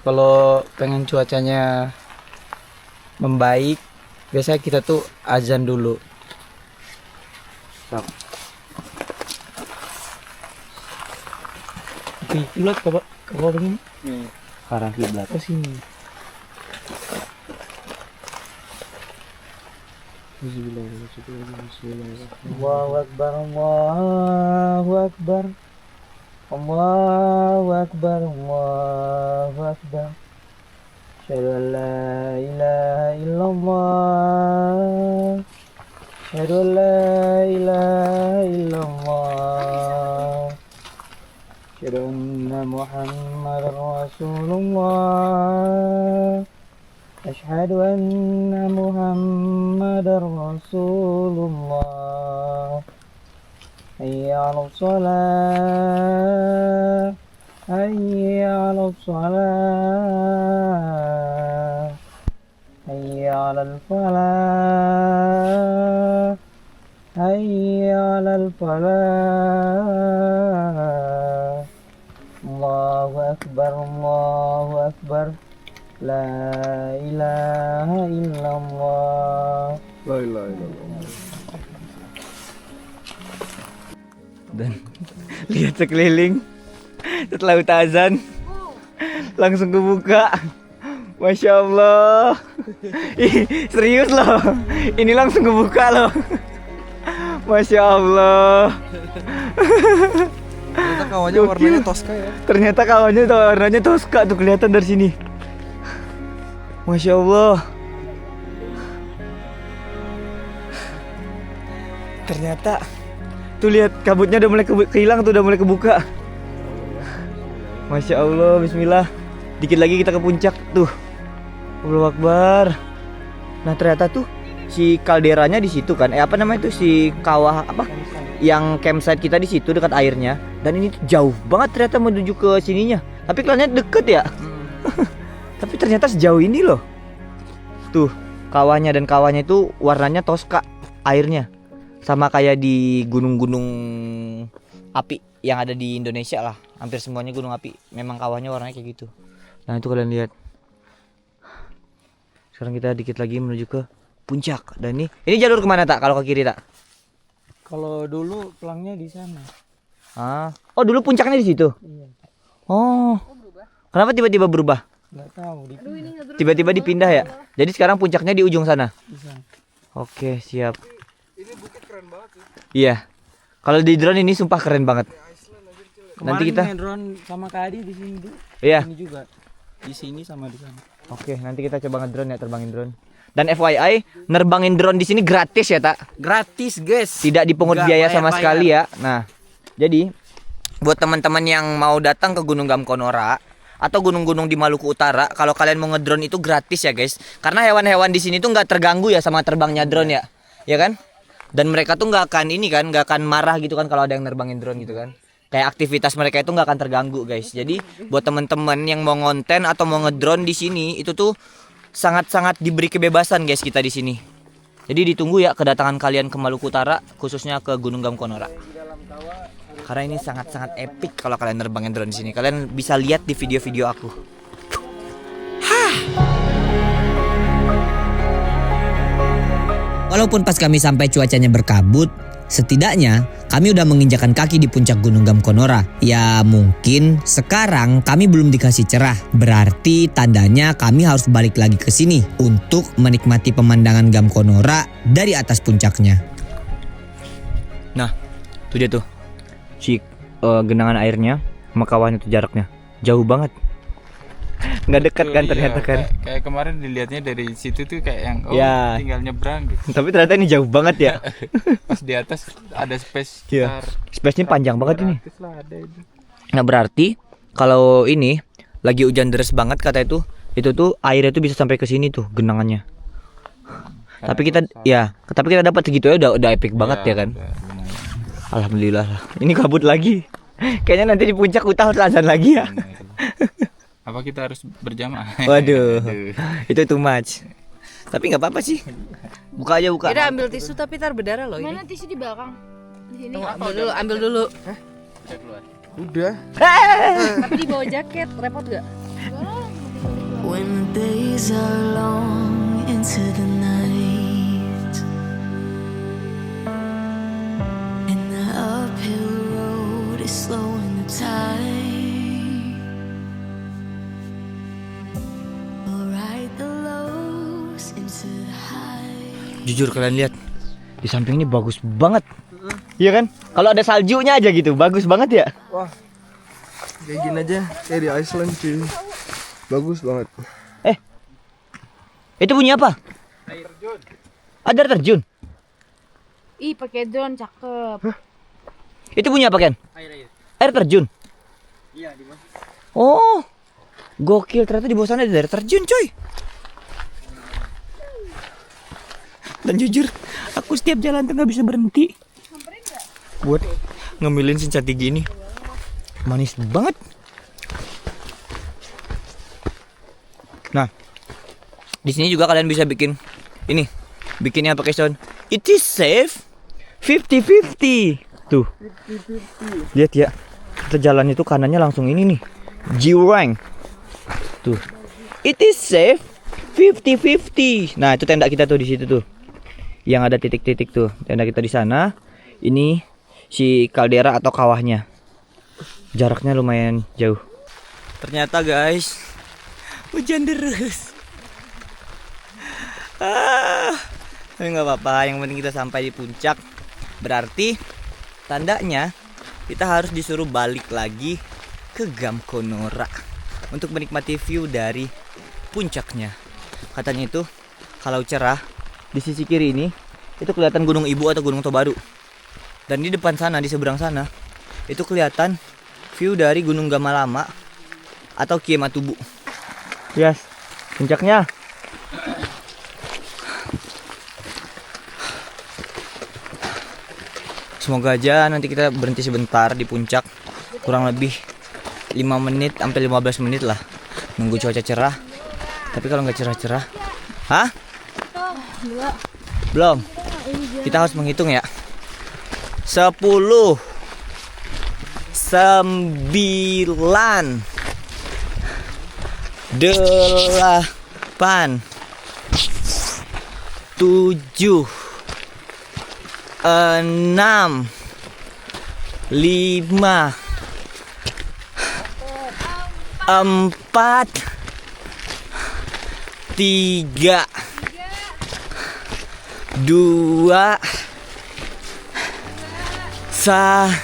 kalau pengen cuacanya membaik, biasa kita tuh azan dulu. Kiblat coba begini. Arah kiblat ke sini. Allahu Akbar, Allahu Akbar, Allahu Akbar, Allahu Akbar. Asyhadu an la ilaha illallah. Asyhadu an la ilaha illallah. Asyhadu anna Muhammadar Rasulullah. Asyhadu anna Muhammadar Rasulullah. Hayya 'alas shalah. Hayya 'alas shalah. Hayya 'alal falah. Hayya 'alal falah. Allahu Akbar, Allahu Akbar. La ilaha illallah. La ilaha illallah. Dan lihat sekeliling setelah azan langsung kebuka. Masya Allah. Ih, serius loh, ini langsung kebuka loh. Masya Allah. Ternyata kawannya warnanya Tosca ya. Ternyata kawannya warnanya Tosca tuh kelihatan dari sini. Masya Allah. Ternyata tuh lihat kabutnya udah mulai kehilang tuh, udah mulai kebuka. Masya Allah, bismillah. Dikit lagi kita ke puncak tuh. Allahu Akbar. Nah, ternyata tuh si kalderanya di situ kan. Apa namanya tuh, si kawah apa? Yang campsite kita di situ dekat airnya. Dan ini tuh jauh banget ternyata menuju ke sininya. Tapi kelihatannya deket ya. Tapi ternyata sejauh ini loh. Tuh, kawahnya, dan kawahnya itu warnanya Tosca airnya. Sama kayak di gunung-gunung api yang ada di Indonesia lah. Hampir semuanya gunung api memang kawahnya warnanya kayak gitu. Nah, itu kalian lihat. Sekarang kita dikit lagi menuju ke puncak. Dan ini jalur kemana tak? Kalau ke kiri tak? Kalau dulu pelangnya di sana. Oh, dulu puncaknya di situ. Iya. Oh. Kenapa tiba-tiba berubah? Nggak tahu. Tiba-tiba dipindah ya. Jadi sekarang puncaknya di ujung sana. Di sana. Oke, siap. Ini bukit keren banget sih. Iya. Kalau di drone ini sumpah keren banget. Nanti kita main drone sama Kak Adi di sini tuh. Iya. Ini juga. Di sini sama di sana. Oke, nanti kita coba ngedrone ya, terbangin drone. Dan FYI, nerbangin drone di sini gratis ya, tak? Gratis, guys. Tidak dipungut Nggak biaya bayar-bayar. sama sekali ya. Nah, jadi buat teman-teman yang mau datang ke Gunung Gamkonora atau gunung-gunung di Maluku Utara, kalau kalian mau ngedrone itu gratis ya, guys. Karena hewan-hewan di sini tuh nggak terganggu ya sama terbangnya drone ya. Ya kan? Dan mereka tuh nggak akan nggak akan marah gitu kan kalau ada yang nerbangin drone gitu kan. Kayak aktivitas mereka itu nggak akan terganggu, guys. Jadi buat teman-teman yang mau ngonten atau mau ngedrone di sini, itu tuh sangat-sangat diberi kebebasan, guys, kita di sini. Jadi ditunggu ya kedatangan kalian ke Maluku Utara, khususnya ke Gunung Gamkonora. Karena ini sangat-sangat epic kalau kalian nerbangin drone di sini. Kalian bisa lihat di video-video aku. Walaupun pas kami sampai cuacanya berkabut, setidaknya kami udah menginjakan kaki di puncak Gunung Gamkonora. Ya mungkin sekarang kami belum dikasih cerah. Berarti tandanya kami harus balik lagi ke sini untuk menikmati pemandangan Gamkonora dari atas puncaknya. Nah, tuh dia tuh. Si genangan airnya sama kawahnya tuh jaraknya jauh banget. Nggak dekat kan ternyata kan. Kayak kemarin dilihatnya dari situ tuh kayak yang Ya. tinggal nyebrang gitu. Tapi ternyata ini jauh banget ya. Pas di atas ada space Iya. sekitar Space-nya panjang banget ini. 200 lah ada itu. Nah, berarti kalau ini lagi hujan deras banget kata itu tuh airnya tuh bisa sampai ke sini tuh genangannya. Tapi kita dapat segitu ya udah epic banget ya kan. Alhamdulillah lah. Ini kabut lagi. Kayaknya nanti di puncak kita harus azan lagi ya. Apa kita harus berjamaah? Waduh, itu too much. Tapi nggak apa-apa sih. Buka aja, buka. Udah ambil tisu tapi tar berdarah loh ini. Mana tisu di belakang? Di sini. Ambil dulu. Udah. Tapi di bawah jaket, repot gak? When the days are long into the night and the uphill road is slowing the tide, we'll ride the lows into the high. Jujur kalian lihat, di samping ini bagus banget. Iya kan? Kalau ada saljunya aja gitu, bagus banget ya. Wah, kayak gini aja, kayak di Iceland cuy. Bagus banget. Itu bunyi apa? Air terjun. Ada air terjun? Ih, pakai drone cakep. Itu bunyi apa, Ken? Air terjun? Iya, di bawah. Oh, gokil, ternyata di bawah sana ada air terjun, coy. Dan jujur, aku setiap jalan tuh nggak bisa berhenti buat ngemilin si cantik gini. Manis banget. Nah, di sini juga kalian bisa bikin ini, bikinnya pakai sound. It is safe 50-50. Tuh, lihat ya, kita jalan itu kanannya langsung ini nih, Jiwang. Tuh, it is safe 50-50. Nah, itu tenda kita tuh di situ tuh, yang ada titik-titik tuh, tenda kita di sana. Ini si kaldera atau kawahnya. Jaraknya lumayan jauh. Ternyata guys, hujan deras. Tapi nggak apa-apa, yang penting kita sampai di puncak. Berarti tandanya kita harus disuruh balik lagi ke Gamkonora untuk menikmati view dari puncaknya. Katanya itu kalau cerah di sisi kiri ini itu kelihatan Gunung Ibu atau Gunung Tobaru. Dan di depan sana, di seberang sana, itu kelihatan view dari Gunung Gamalama atau Kiematubu. Yes, puncaknya. Semoga aja nanti kita berhenti sebentar di puncak, kurang lebih 5 menit sampai 15 menit lah, nunggu cuaca cerah. Tapi kalau nggak cerah-cerah, belum. Kita harus menghitung ya. 10, 9, 8, 7, 6, 5, 4, 3, 2, 1.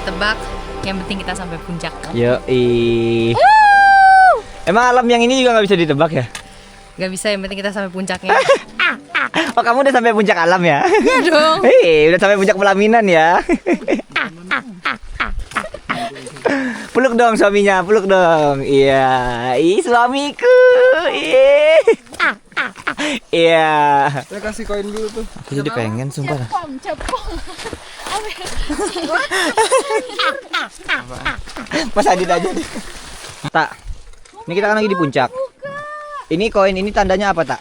ditebak, yang penting kita sampai puncak. Yoi. Emang alam yang ini juga nggak bisa ditebak ya? Gak bisa, yang penting kita sampai puncaknya. Oh, kamu udah sampai puncak alam ya? Iya dong. Hei, udah sampai puncak pelaminan ya. Peluk dong suaminya, peluk dong. Iya, suamiku. Iya. Saya kasih koin dulu tuh. Aku jadi pengen sumpah. Cepong. Mas Adit aja deh. Tak. Ini kita kan lagi di puncak. Ini koin ini tandanya apa, Tak?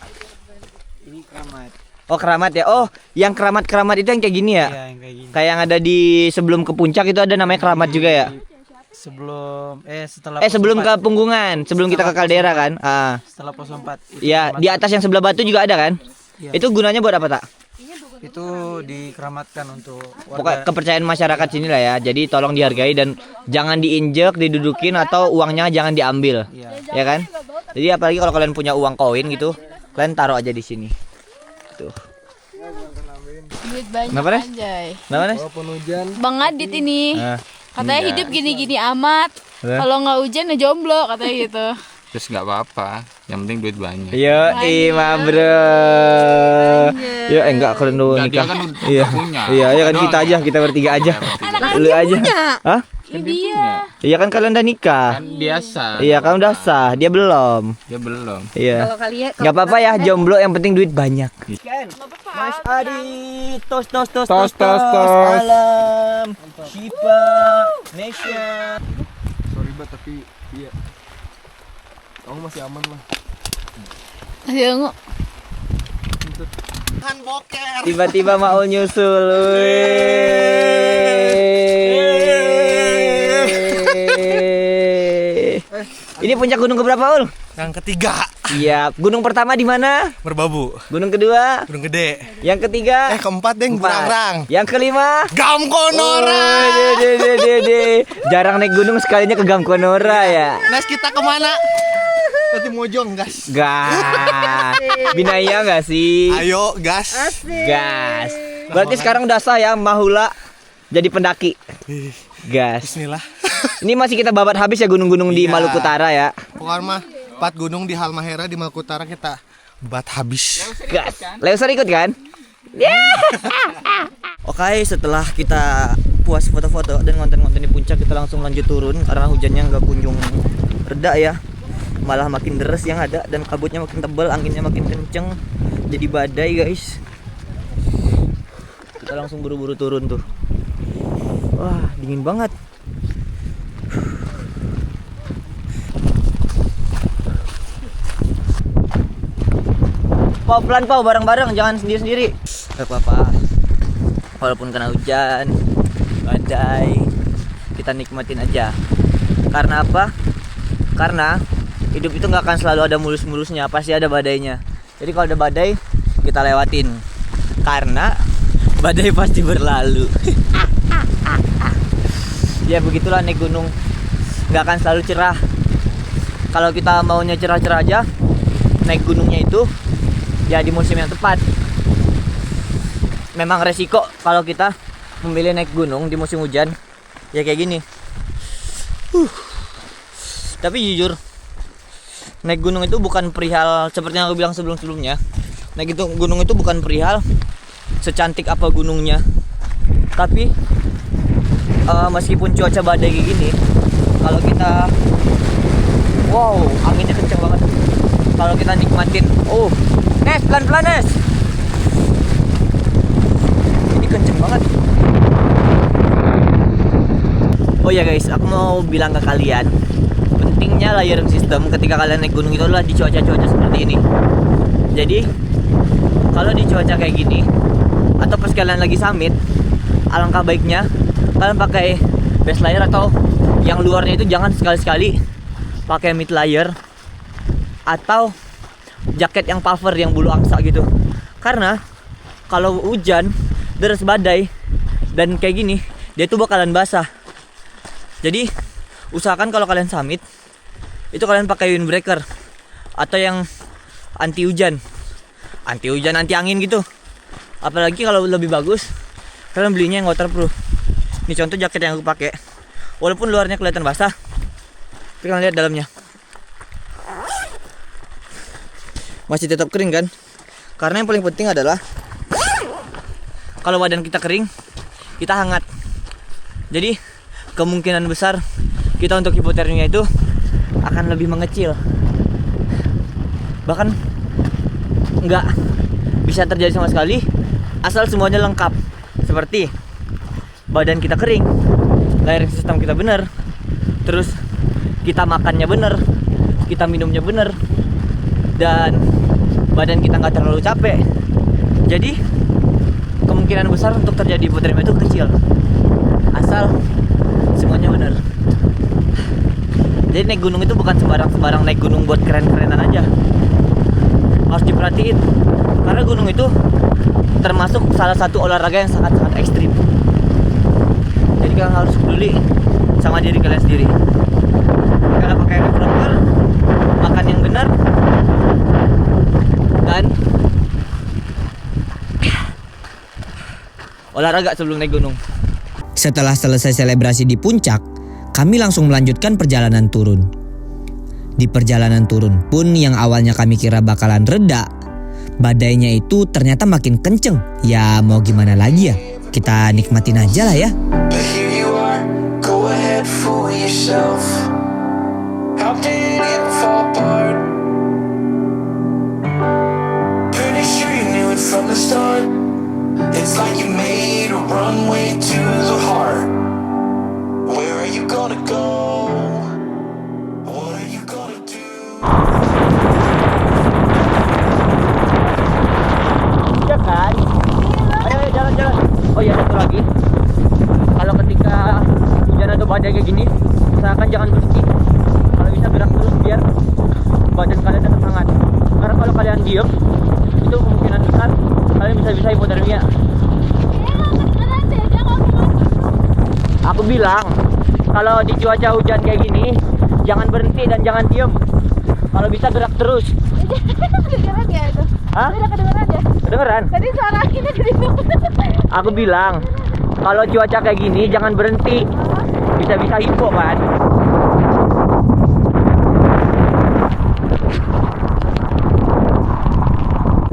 Ini keramat. Oh, keramat ya. Oh, yang keramat-keramat itu yang kayak gini ya? Iya, yang kayak gini. Kayak yang ada di sebelum ke puncak itu ada namanya keramat juga ya? Sebelum ke Punggungan, sebelum kita ke kaldera kan? Setelah pos 4. Iya, di atas yang sebelah batu juga ada kan? Iya. Itu gunanya buat apa, Tak? Itu dikeramatkan untuk Pokoknya kepercayaan masyarakat sini lah ya. Jadi tolong dihargai dan jangan diinjek, didudukin atau uangnya jangan diambil. Ya kan? Jadi apalagi kalau kalian punya uang koin gitu, kalian taruh aja di sini. Tuh. Duit banyak Kenapa, Nes? anjay. Kenapa, Nes? Walaupun hujan. Bang Adit ini. Katanya Enggak. hidup gini-gini amat. Kalau nggak hujan ya jomblo katanya gitu. Terus nggak apa-apa, yang penting duit banyak. Yo, ima bro. Ya enggak kalian dulu Enggak, dia nikah. kan udah Iya. punya. Iya, ya kan Doang kita ya. aja, kita bertiga aja. Lu aja. Hah? Dia. Iya kan kalian udah nikah. Kan biasa. Iya kan udah sah, dia belum. Dia belum. Iya. Kalau kalian Nggak apa-apa ya, jomblo yang penting duit banyak. Mas Adi, tos. Tos. Alam, Shiva, Nesha. Sorry banget tapi iya. Kamu masih aman lah. Ayo nggak. Tiba-tiba Maul nyusul. Ini puncak gunung keberapa, Ul? Yang ketiga, Iya, gunung pertama di mana? Merbabu. Gunung kedua? Gunung Gede. Yang ketiga? Keempat deh, Burangrang. Yang kelima? Gamkonora. Jarang naik gunung sekalinya ke Gamkonora ya. Nes, kita kemana? Nanti Mojong, gas. Gas. Binaya nggak sih? Ayo, gas. Gas. Berarti sekarang udah sah ya Mahula jadi pendaki. Gas. Bismillah. Ini masih kita babat habis ya gunung-gunung di Iya. Maluku Utara ya. Pokoknya mah 4 gunung di Halmahera di Maluku Utara kita bat habis. Gas. Leuser ikut kan? Oke, setelah kita puas foto-foto dan konten-konten di puncak, kita langsung lanjut turun karena hujannya nggak kunjung reda ya. Malah makin deres yang ada dan kabutnya makin tebal, anginnya makin kenceng. Jadi badai, guys. Kita langsung buru-buru turun tuh. Wah, dingin banget. Pau, pelan Pau, bareng-bareng, jangan sendiri-sendiri. Gak apa-apa. Walaupun kena hujan, badai, kita nikmatin aja. Karena apa? Karena hidup itu nggak akan selalu ada mulus-mulusnya, pasti ada badainya. Jadi kalau ada badai, kita lewatin. Karena badai pasti berlalu. Ya begitulah naik gunung, nggak akan selalu cerah. Kalau kita maunya cerah-cerah aja, naik gunungnya itu ya di musim yang tepat. Memang resiko kalau kita memilih naik gunung di musim hujan, ya kayak gini. Tapi jujur, naik gunung itu bukan perihal seperti yang aku bilang sebelum-sebelumnya. Naik gunung itu bukan perihal secantik apa gunungnya. Tapi meskipun cuaca badai kayak gini, kalau kita anginnya kenceng banget. Kalau kita nikmatin, Nes, pelan-pelan Nes. Ini kenceng banget. Oh ya guys, aku mau bilang ke kalian, pentingnya layering system ketika kalian naik gunung itu adalah di cuaca-cuaca seperti ini. Jadi kalau di cuaca kayak gini atau pas kalian lagi summit, alangkah baiknya kalian pakai base layer atau yang luarnya itu jangan sekali-sekali pakai mid layer atau jaket yang puffer yang bulu angsa gitu. Karena kalau hujan, deres badai dan kayak gini, dia tuh bakalan basah. Jadi usahakan kalau kalian summit itu kalian pakai windbreaker atau yang anti hujan, anti angin gitu. Apalagi kalau lebih bagus kalian belinya yang waterproof. Ini contoh jaket yang aku pakai. Walaupun luarnya kelihatan basah, tapi kalian lihat dalamnya masih tetap kering kan? Karena yang paling penting adalah kalau badan kita kering, kita hangat. Jadi kemungkinan besar kita untuk hipotermia itu akan lebih mengecil. Bahkan nggak bisa terjadi sama sekali asal semuanya lengkap. Seperti badan kita kering, layering sistem kita bener, terus kita makannya bener, kita minumnya bener, dan badan kita nggak terlalu capek. Jadi kemungkinan besar untuk terjadi hipotermia itu kecil asal semuanya bener. Jadi naik gunung itu bukan sembarang naik gunung buat keren-kerenan aja. Harus diperhatiin karena gunung itu termasuk salah satu olahraga yang sangat-sangat ekstrim. Jadi kalian harus peduli sama diri kalian sendiri. Kalian pakai yang proper, makan yang benar, dan olahraga sebelum naik gunung. Setelah selesai selebrasi di puncak, kami langsung melanjutkan perjalanan turun. Di perjalanan turun pun yang awalnya kami kira bakalan reda, badainya itu ternyata makin kenceng. Ya mau gimana lagi ya, kita nikmatin aja lah ya. But here you are, go ahead, fool yourself. How did it fall apart? Pretty sure you knew it from the start. It's like you made a runway to the heart. Where are you gonna go? What are you gonna do? Ya kan? Ayo jalan-jalan. Oh iya, satu lagi. Kalau ketika hujan atau badai kayak gini, usahakan jangan berhenti. Kalau bisa gerak terus biar badan kalian tetap hangat. Karena kalau kalian diem, itu kemungkinan besar kalian bisa hipotermia. Aku bilang, kalau di cuaca hujan kayak gini, jangan berhenti dan jangan diem. Kalau bisa gerak terus. Kedengeran ya itu? Hah? Udah kedengeran ya? Kedengeran? Tadi suara kita gede banget. Aku bilang, kalau cuaca kayak gini jangan berhenti. Bisa-bisa hipo kan.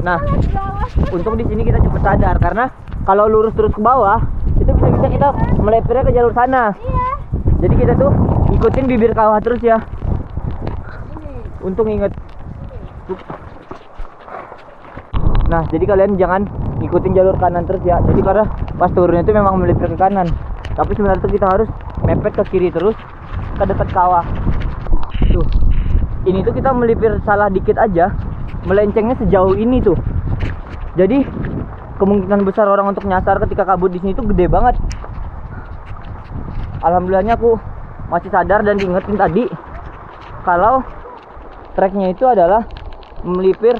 Nah, untung di sini kita cepet sadar karena kalau lurus terus ke bawah, itu bisa-bisa kita melepernya ke jalur sana. Iya. Jadi kita tuh ikutin bibir kawah terus ya. Untung inget. Nah, jadi kalian jangan ngikutin jalur kanan terus ya. Jadi karena pas turunnya itu memang melipir ke kanan. Tapi sebenarnya itu kita harus mepet ke kiri terus ke dekat kawah. Tuh. Ini tuh kita melipir salah dikit aja, melencengnya sejauh ini tuh. Jadi kemungkinan besar orang untuk nyasar ketika kabut di sini tuh gede banget. Alhamdulillahnya aku masih sadar dan diingetin tadi kalau treknya itu adalah melipir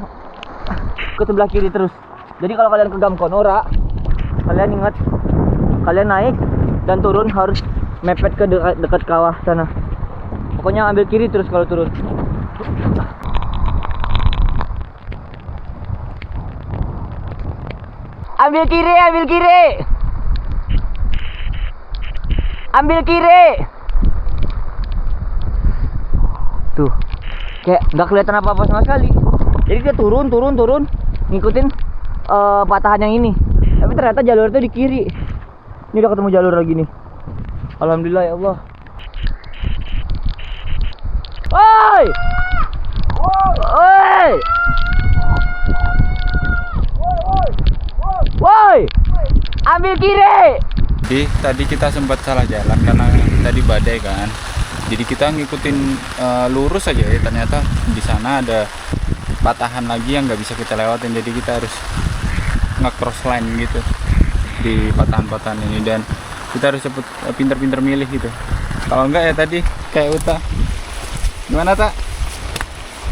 ke sebelah kiri terus. Jadi kalau kalian ke Gamkonora, kalian ingat, kalian naik dan turun harus mepet ke dekat kawah sana. Pokoknya ambil kiri terus kalau turun. Ambil kiri, ambil kiri. Ambil kiri. Tuh, kayak nggak kelihatan apa-apa sama sekali. Jadi dia turun, ngikutin patahan yang ini. Tapi ternyata jalur itu di kiri. Ini udah ketemu jalur lagi nih. Alhamdulillah ya Allah. Woi! Woi! Woi! Ambil kiri! Jadi tadi kita sempat salah jalan karena tadi badai kan. Jadi kita ngikutin lurus aja ya, ternyata di sana ada patahan lagi yang nggak bisa kita lewatin. Jadi kita harus nge-cross line gitu di patahan-patahan ini, dan kita harus cepet pinter-pinter milih gitu. Kalau enggak ya tadi kayak Uta. Gimana Tak?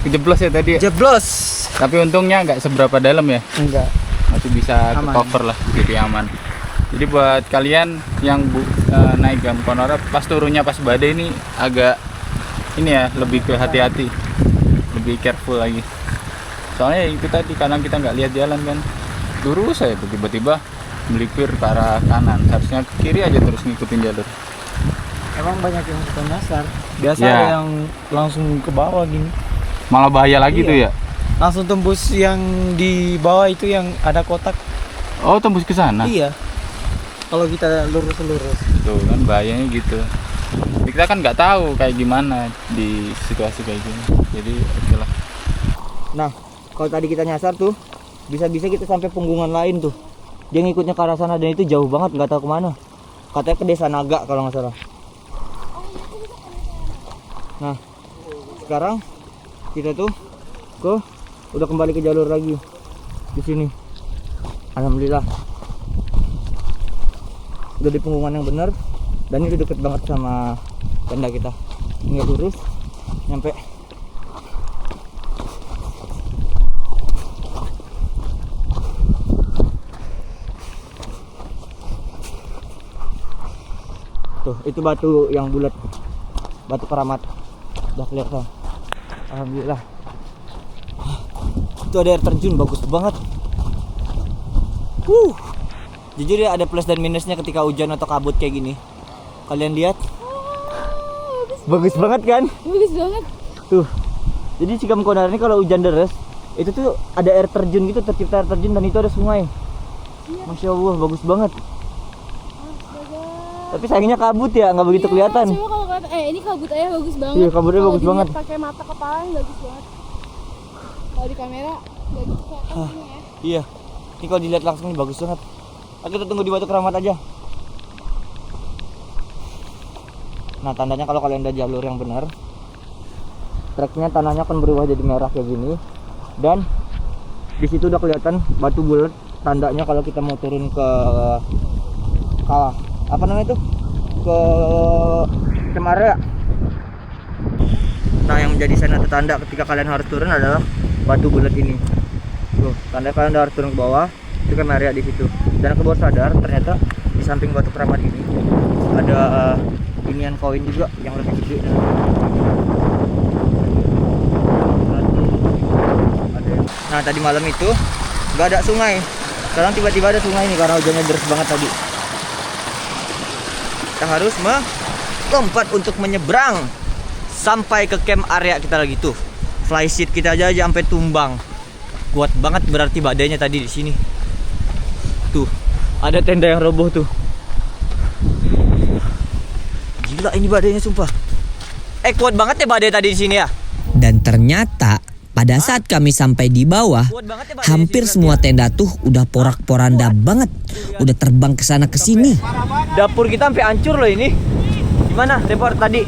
Kejeblos ya tadi ya? Jeblos. Tapi untungnya nggak seberapa dalam ya? Enggak. Masih bisa ke cover lah, jadi aman. Jadi buat kalian yang naik Gamkonora pas turunnya pas badai ini agak ini ya, lebih ke hati-hati, lebih careful lagi. Soalnya itu tadi kadang kita nggak lihat jalan kan, lurus aja tiba-tiba melipir ke arah kanan, harusnya ke kiri aja terus ngikutin jalur. Emang banyak yang suka nyasar. Biasa Ya. ada yang langsung ke bawah gini. Malah bahaya lagi Iya. tuh ya. Langsung tembus yang di bawah itu yang ada kotak. Oh, tembus ke sana. Iya. Kalau kita lurus-lurus. Tuh kan bahayanya gitu. Kita kan nggak tahu kayak gimana di situasi kayak gini. Jadi oke lah. Nah, kalau tadi kita nyasar tuh, bisa-bisa kita sampai punggungan lain tuh. Dia ngikutnya ke arah sana dan itu jauh banget, nggak tahu kemana. Katanya ke Desa Naga kalau nggak salah. Nah, sekarang kita tuh udah kembali ke jalur lagi di sini. Alhamdulillah. Udah di punggungan yang benar dan itu deket banget sama tenda kita. Tinggal lurus nyampe. Tuh, itu batu yang bulat. Batu keramat. Udah kelihatan. Alhamdulillah. Itu ada air terjun bagus banget. Jujur ya ada plus dan minusnya ketika hujan atau kabut kayak gini. Kalian lihat? Bagus banget kan? Bagus banget. Tuh. Jadi Cikam Konar ini kalau hujan deras, itu tuh ada air terjun gitu, tercipta air terjun dan itu ada sungai. Masya Allah, bagus banget. Tapi sayangnya kabut ya, nggak begitu kelihatan. Coba kalau kata, ini kabut aja bagus banget. Iya, kabutnya bagus banget. Pakai mata kepala yang bagus banget. Kalau di kamera nggak gitu kelihatan ya. Iya. Ini kalau dilihat langsung nih bagus banget. Nah, kita tunggu di batu keramat aja. Nah, tandanya kalau kalian ada jalur yang benar, treknya tanahnya akan berubah jadi merah kayak gini. Dan di situ udah kelihatan batu bulat, tandanya kalau kita mau turun ke apa namanya itu? Ke Camp Area. Nah, yang menjadi tanda ketika kalian harus turun adalah batu bulat ini. Tuh, tanda kalian udah harus turun ke bawah. Itu Camp Area di situ. Dan aku baru sadar ternyata di samping batu keramat ini ada inian koin juga yang lebih gede. Nah, tadi malam itu nggak ada sungai. Sekarang tiba-tiba ada sungai nih karena hujannya deras banget tadi. Kita harus melompat untuk menyeberang sampai ke Camp Area kita lagi tuh. Flysheet kita aja sampai tumbang. Kuat banget berarti badainya tadi di sini. Tuh, ada tenda yang roboh tuh. Gila ini badainya sumpah. Kuat banget ya badai tadi di sini ya. Dan ternyata pada saat kami sampai di bawah, hampir semua tenda tuh udah porak-poranda banget. Udah terbang ke sana ke sini. Dapur kita sampai hancur loh ini. Gimana report tadi?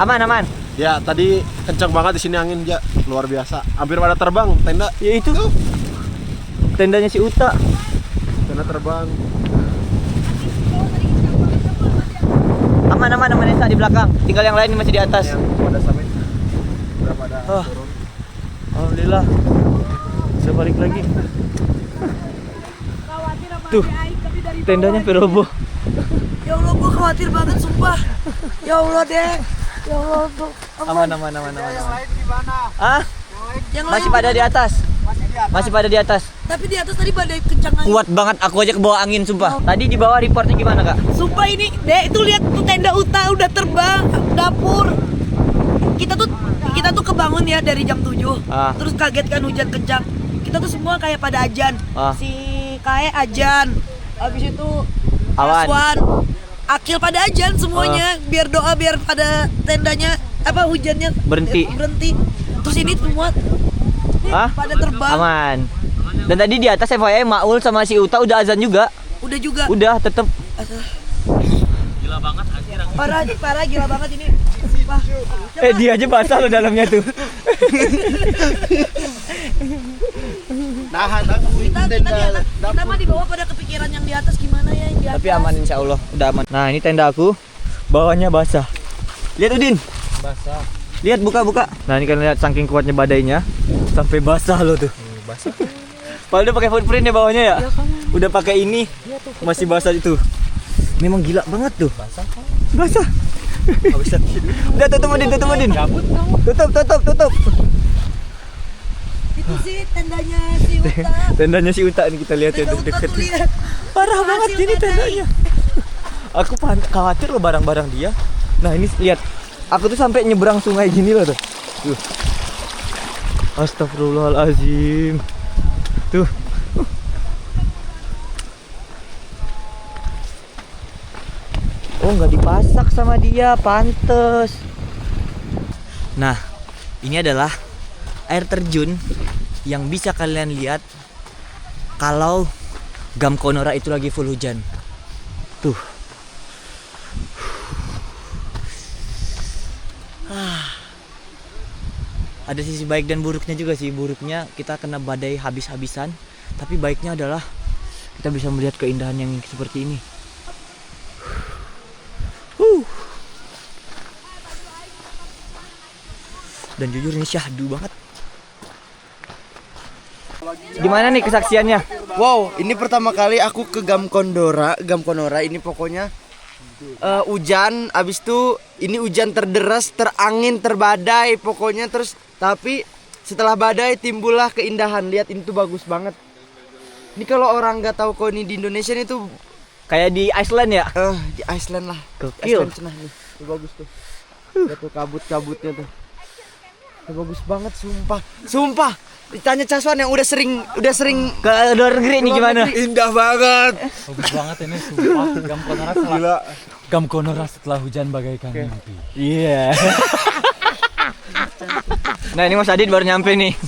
Aman? Ya tadi kencang banget di sini angin ya, luar biasa. Hampir pada terbang tenda. Ya itu. Tendanya si Uta. Tenda terbang. Aman Esa di belakang. Tinggal yang lain masih di atas. Yang pada summit udah pada turun. Alhamdulillah. Bisa balik lagi. Tuh. Tendanya peroboh. Ya Allah, gua khawatir banget sumpah. Ya Allah, Deng. Ya Allah, tuh. Aman. Yang lain gimana? Yang lain Masih pada di atas. Masih pada di atas. Tapi di atas tadi badai kencang angin. Kuat banget, aku aja ke bawah angin sumpah. Tadi di bawah reportnya gimana, Kak? Sumpah ini, Dek, itu lihat tuh tenda Uta udah terbang, dapur. Kita tuh kebangun ya dari jam 7. Terus kaget kan hujan kencang. Kita tuh semua kayak pada ajan. Si Kae ajan. Habis itu Aswan, Akil pada ajan semuanya biar doa biar pada tendanya hujannya berhenti. Terus ini semua pada terbang. Aman. Dan tadi di atas FYI Maul sama si Uta udah azan juga. Udah juga. Udah tetep. Gila banget anjir. Parah gila banget ini. Wah. Dia aja basah loh dalamnya tuh. Kita mah di bawah pada kepikiran yang di atas gimana ya yang di atas. Tapi aman insya Allah, udah aman. Nah ini tenda aku, bawahnya basah. Lihat Udin. Basah. Lihat buka. Nah ini kalian lihat saking kuatnya badainya, sampai basah loh tuh. Basah. Padahal udah pakai footprint ya bawahnya ya. Udah pakai ini, masih basah itu. Memang gila banget tuh. Basah. Udah tutup Udin. Tutup. Itu sih tendanya si Uta. Tendanya si Uta nih, kita lihat ya deket-deket. Parah banget ini tendanya. Aku khawatir loh barang-barang dia. Nah ini lihat, aku tuh sampai nyebrang sungai gini loh tuh. Astagfirullahaladzim. Tuh. Oh nggak dipasak sama dia, pantes. Nah ini adalah air terjun yang bisa kalian lihat kalau Gam Konora itu lagi full hujan. Tuh. Ada sisi baik dan buruknya juga sih. Buruknya kita kena badai habis-habisan, tapi baiknya adalah kita bisa melihat keindahan yang seperti ini. Dan jujur ini syahdu banget. Gimana nih kesaksiannya? Wow, ini pertama kali aku ke Gam Konora ini pokoknya hujan, abis itu ini hujan terderas, terangin, terbadai pokoknya, terus tapi setelah badai timbullah keindahan. Lihat ini tuh bagus banget. Ini kalau orang nggak tahu kok ini di Indonesia ini tuh kayak di Iceland ya? Di Iceland lah. Gokil. Iceland cenah nih. Tuh bagus tuh. Lihat tuh kabut-kabutnya tuh. Bagus banget sumpah. Ditanya Caswan yang udah sering ke luar negeri nih gimana? Indah banget. Bagus banget ini sumpah. Gam Konora setelah hujan bagaikan mimpi. Iya. Nah ini Mas Adit baru nyampe nih.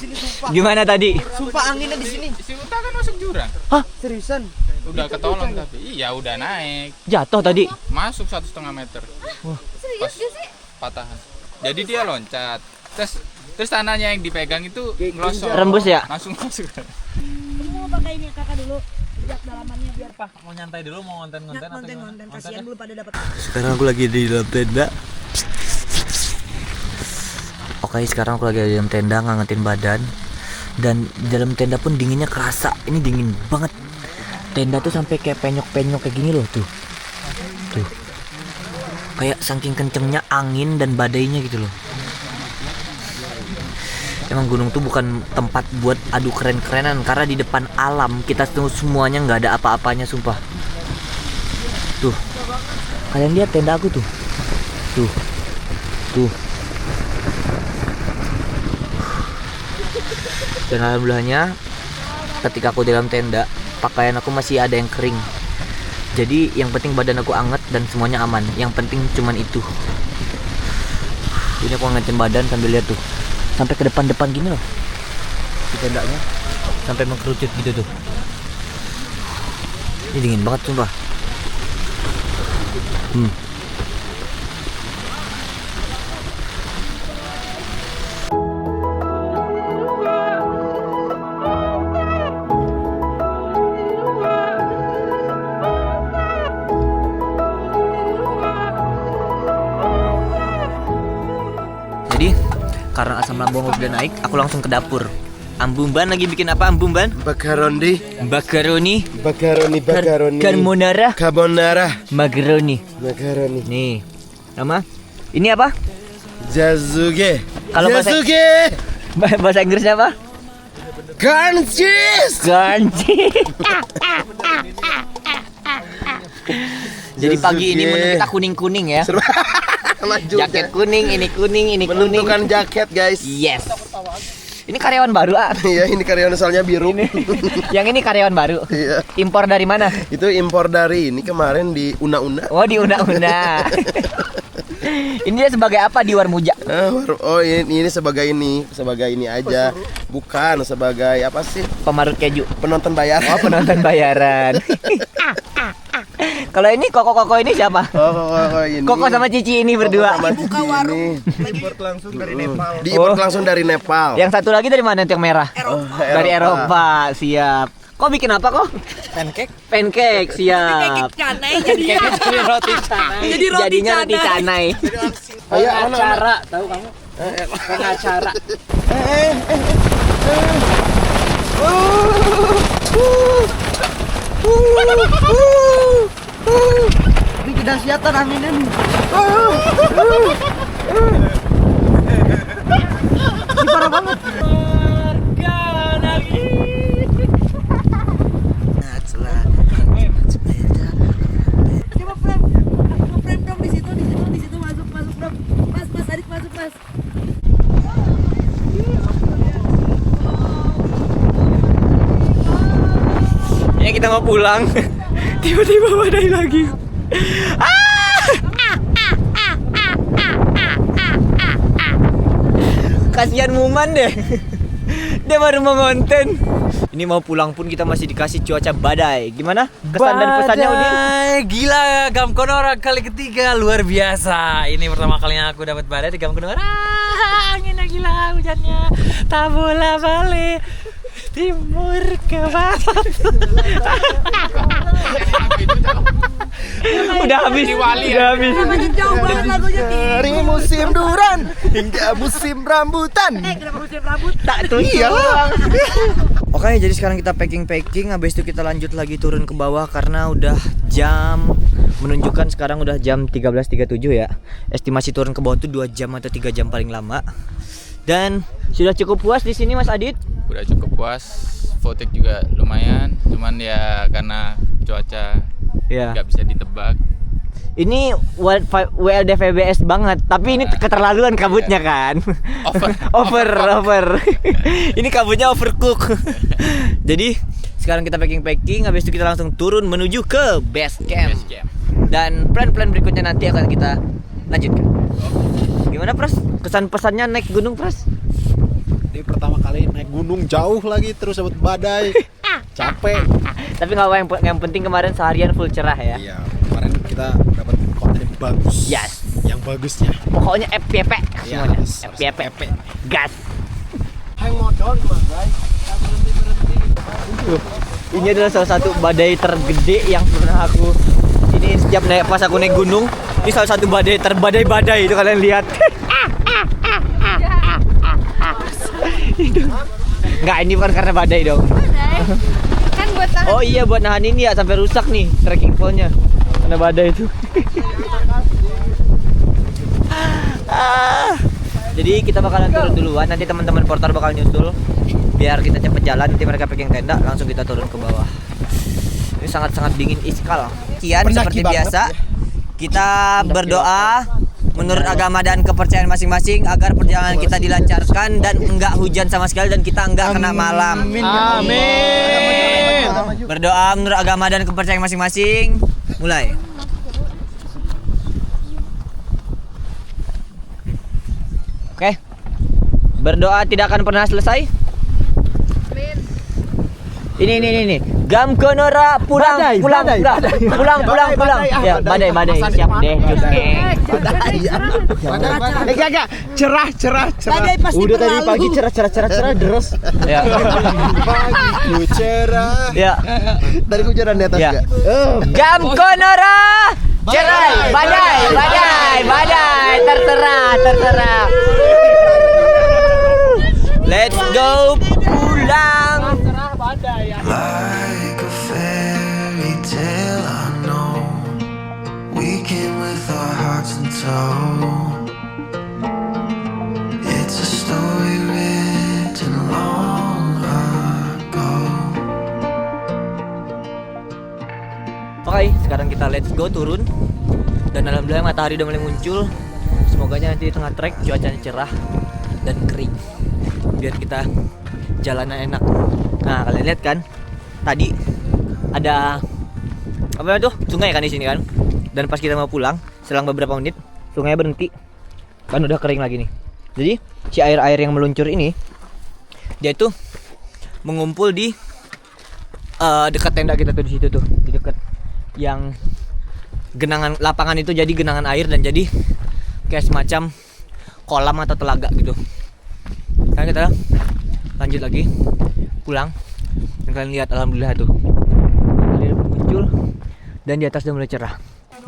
Gimana tadi? Sumpah anginnya di sini. Si Uta kan masuk jurang. Hah? Seriusan? Udah ketolong tapi. Iya udah naik. Jatuh tadi? Masuk 1,5 meter. Serius gak sih? Patahan. Jadi dia loncat. Terus tanahnya yang dipegang itu ngelosor. Rembus ya? Langsung masuk. Kamu mau pakai ini kakak dulu. Lihat dalamannya biar Pak mau nyantai dulu, mau ngonten-ngonten atau konten kasihan dulu pada dapat. Sekarang aku lagi di dalam tenda. Oke, sekarang aku lagi di dalam tenda ngangetin badan. Dan di dalam tenda pun dinginnya kerasa. Ini dingin banget. Tenda tuh sampai kayak penyok-penyok kayak gini loh tuh. Tuh. Kayak saking kencengnya angin dan badainya gitu loh. Emang gunung tuh bukan tempat buat adu keren-kerenan, karena di depan alam kita tuh semuanya nggak ada apa-apanya, sumpah. Tuh, kalian lihat tenda aku tuh, tuh. Dan alhamdulillahnya, ketika aku di dalam tenda, pakaian aku masih ada yang kering. Jadi yang penting badan aku anget dan semuanya aman. Yang penting cuman itu. Ini aku ngangetin badan sambil lihat tuh. Sampai ke depan-depan gini loh di tendanya, sampai mengkerucut gitu tuh. Ini dingin banget sumpah. Jadi karena asam lambung udah naik, aku langsung ke dapur. Ambumban lagi bikin apa Ambumban? Makaroni. Carbonara. Macaroni. Nih. Nama? Ini apa? Jazuge. Kalau bahasa Inggrisnya apa? Corn cheese. Jadi pagi ini menu kita kuning-kuning ya. Jaket kuning, ini kuning. Menentukan jaket guys. Yes. Ini karyawan baru Iya, ini karyawan asalnya biru. Yang ini karyawan baru. Iya. Impor dari mana? Itu impor dari ini kemarin di Una-Una. Oh, di Una-Una. Ini dia sebagai apa di Warmuja? Oh, ini sebagai ini aja. Bukan sebagai apa sih? Pemarut keju. Penonton bayaran. Oh, penonton bayaran. Kalau ini koko ini siapa? Ini. Koko sama Cici ini berdua. Buka warung. Diimport langsung dari Nepal. Diimport langsung dari Nepal. Yang satu lagi dari mana? Yang merah? Dari Eropa. Siap. Kok bikin apa kok? Pancake, siap. Jadi roti canai. Jadinya roti canai. Pengacara, tahu kamu? Pengacara. Ini kedahsyatan anginnya nih. Ini parah banget. kita mau pulang, tiba-tiba badai lagi. Kasihan Muman deh. Dia baru mau ngonten. Ini mau pulang pun kita masih dikasih cuaca badai. Gimana kesan dan pesannya Udin? Gila, Gam Konora kali ketiga luar biasa. Ini pertama kalinya aku dapat badai di Gam Konora. Anginnya gila, hujannya tak bola balik timur ke barat. Udah habis. Jauh banget lagunya. Dari musim duran hingga musim rambutan. Kenapa musim rambut? Tak tunjuk. Oke, jadi sekarang kita packing. Habis itu kita lanjut lagi turun ke bawah karena udah jam menunjukkan sekarang udah jam 13.37 ya. Estimasi turun ke bawah tuh 2 jam atau 3 jam paling lama. Dan sudah cukup puas di sini Mas Adit? Udah cukup puas, footage juga lumayan, cuman ya karena cuaca nggak bisa ditebak. Ini WLDVBS banget, tapi ini keterlaluan kabutnya kan. Over. Ini kabutnya overcook. Jadi sekarang kita packing, habis itu kita langsung turun menuju ke base camp. Dan plan-plan berikutnya nanti akan kita lanjutkan. Gimana Pras? Kesan pesannya naik gunung Pras? Ini pertama kali naik gunung jauh lagi terus dapat badai. Capek. Tapi nggak apa, yang penting kemarin seharian full cerah ya. Iya, kemarin kita dapat konten yang bagus. Yes. Yang bagusnya. Pokoknya FYP semuanya. Harus FYP. Gas. Hang modal guys. Ini adalah salah satu badai tergede yang pernah aku ini setiap naik pas aku naik gunung. Ini salah satu badai itu kalian lihat. Enggak, ini bukan karena badai dong. Kan buat tahan. Oh iya, buat nahan ini ya sampai rusak nih trekking pole-nya. Karena badai itu. Jadi kita bakalan turun duluan, nanti teman-teman porter bakal nyusul. Biar kita cepet jalan, nanti mereka packing tenda, langsung kita turun ke bawah. Ini sangat-sangat dingin iskal. Kian seperti biasa, kita berdoa menurut agama dan kepercayaan masing-masing agar perjalanan kita dilancarkan dan enggak hujan sama sekali dan kita enggak kena malam. Amin. Berdoa menurut agama dan kepercayaan masing-masing. Mulai. Oke. Berdoa tidak akan pernah selesai. Ini. Gam Konora pulang. Ya, badai. Siap deh, cus geng. Enggak. Cerah. Badai pasti Udah tadi berlalu. pagi cerah deres. Ya. Pagiku cerah. Ya. Dari hujan di atas Ya. ya. Gam Konora. Cerai, badai. Terserah. Let's go pulang. Like a fairy tale, I know. We came with our hearts in tow. It's a story written long ago. Oke, sekarang kita let's go turun. Dan alhamdulillah matahari udah mulai muncul. Semoganya nanti di tengah trek cuacanya cerah dan kering. Biar kita jalanan enak. Nah, kalian lihat kan? Tadi ada apa tuh? Sungai kan di sini kan? Dan pas kita mau pulang, selang beberapa menit, sungai berhenti. Kan udah kering lagi nih. Jadi, si air-air yang meluncur ini dia itu mengumpul di dekat tenda kita tuh di situ tuh, di dekat yang genangan lapangan itu jadi genangan air dan jadi kayak semacam kolam atau telaga gitu. Sekarang kita lanjut lagi pulang dan kalian lihat alhamdulillah tuh air muncul dan di atas udah mulai cerah.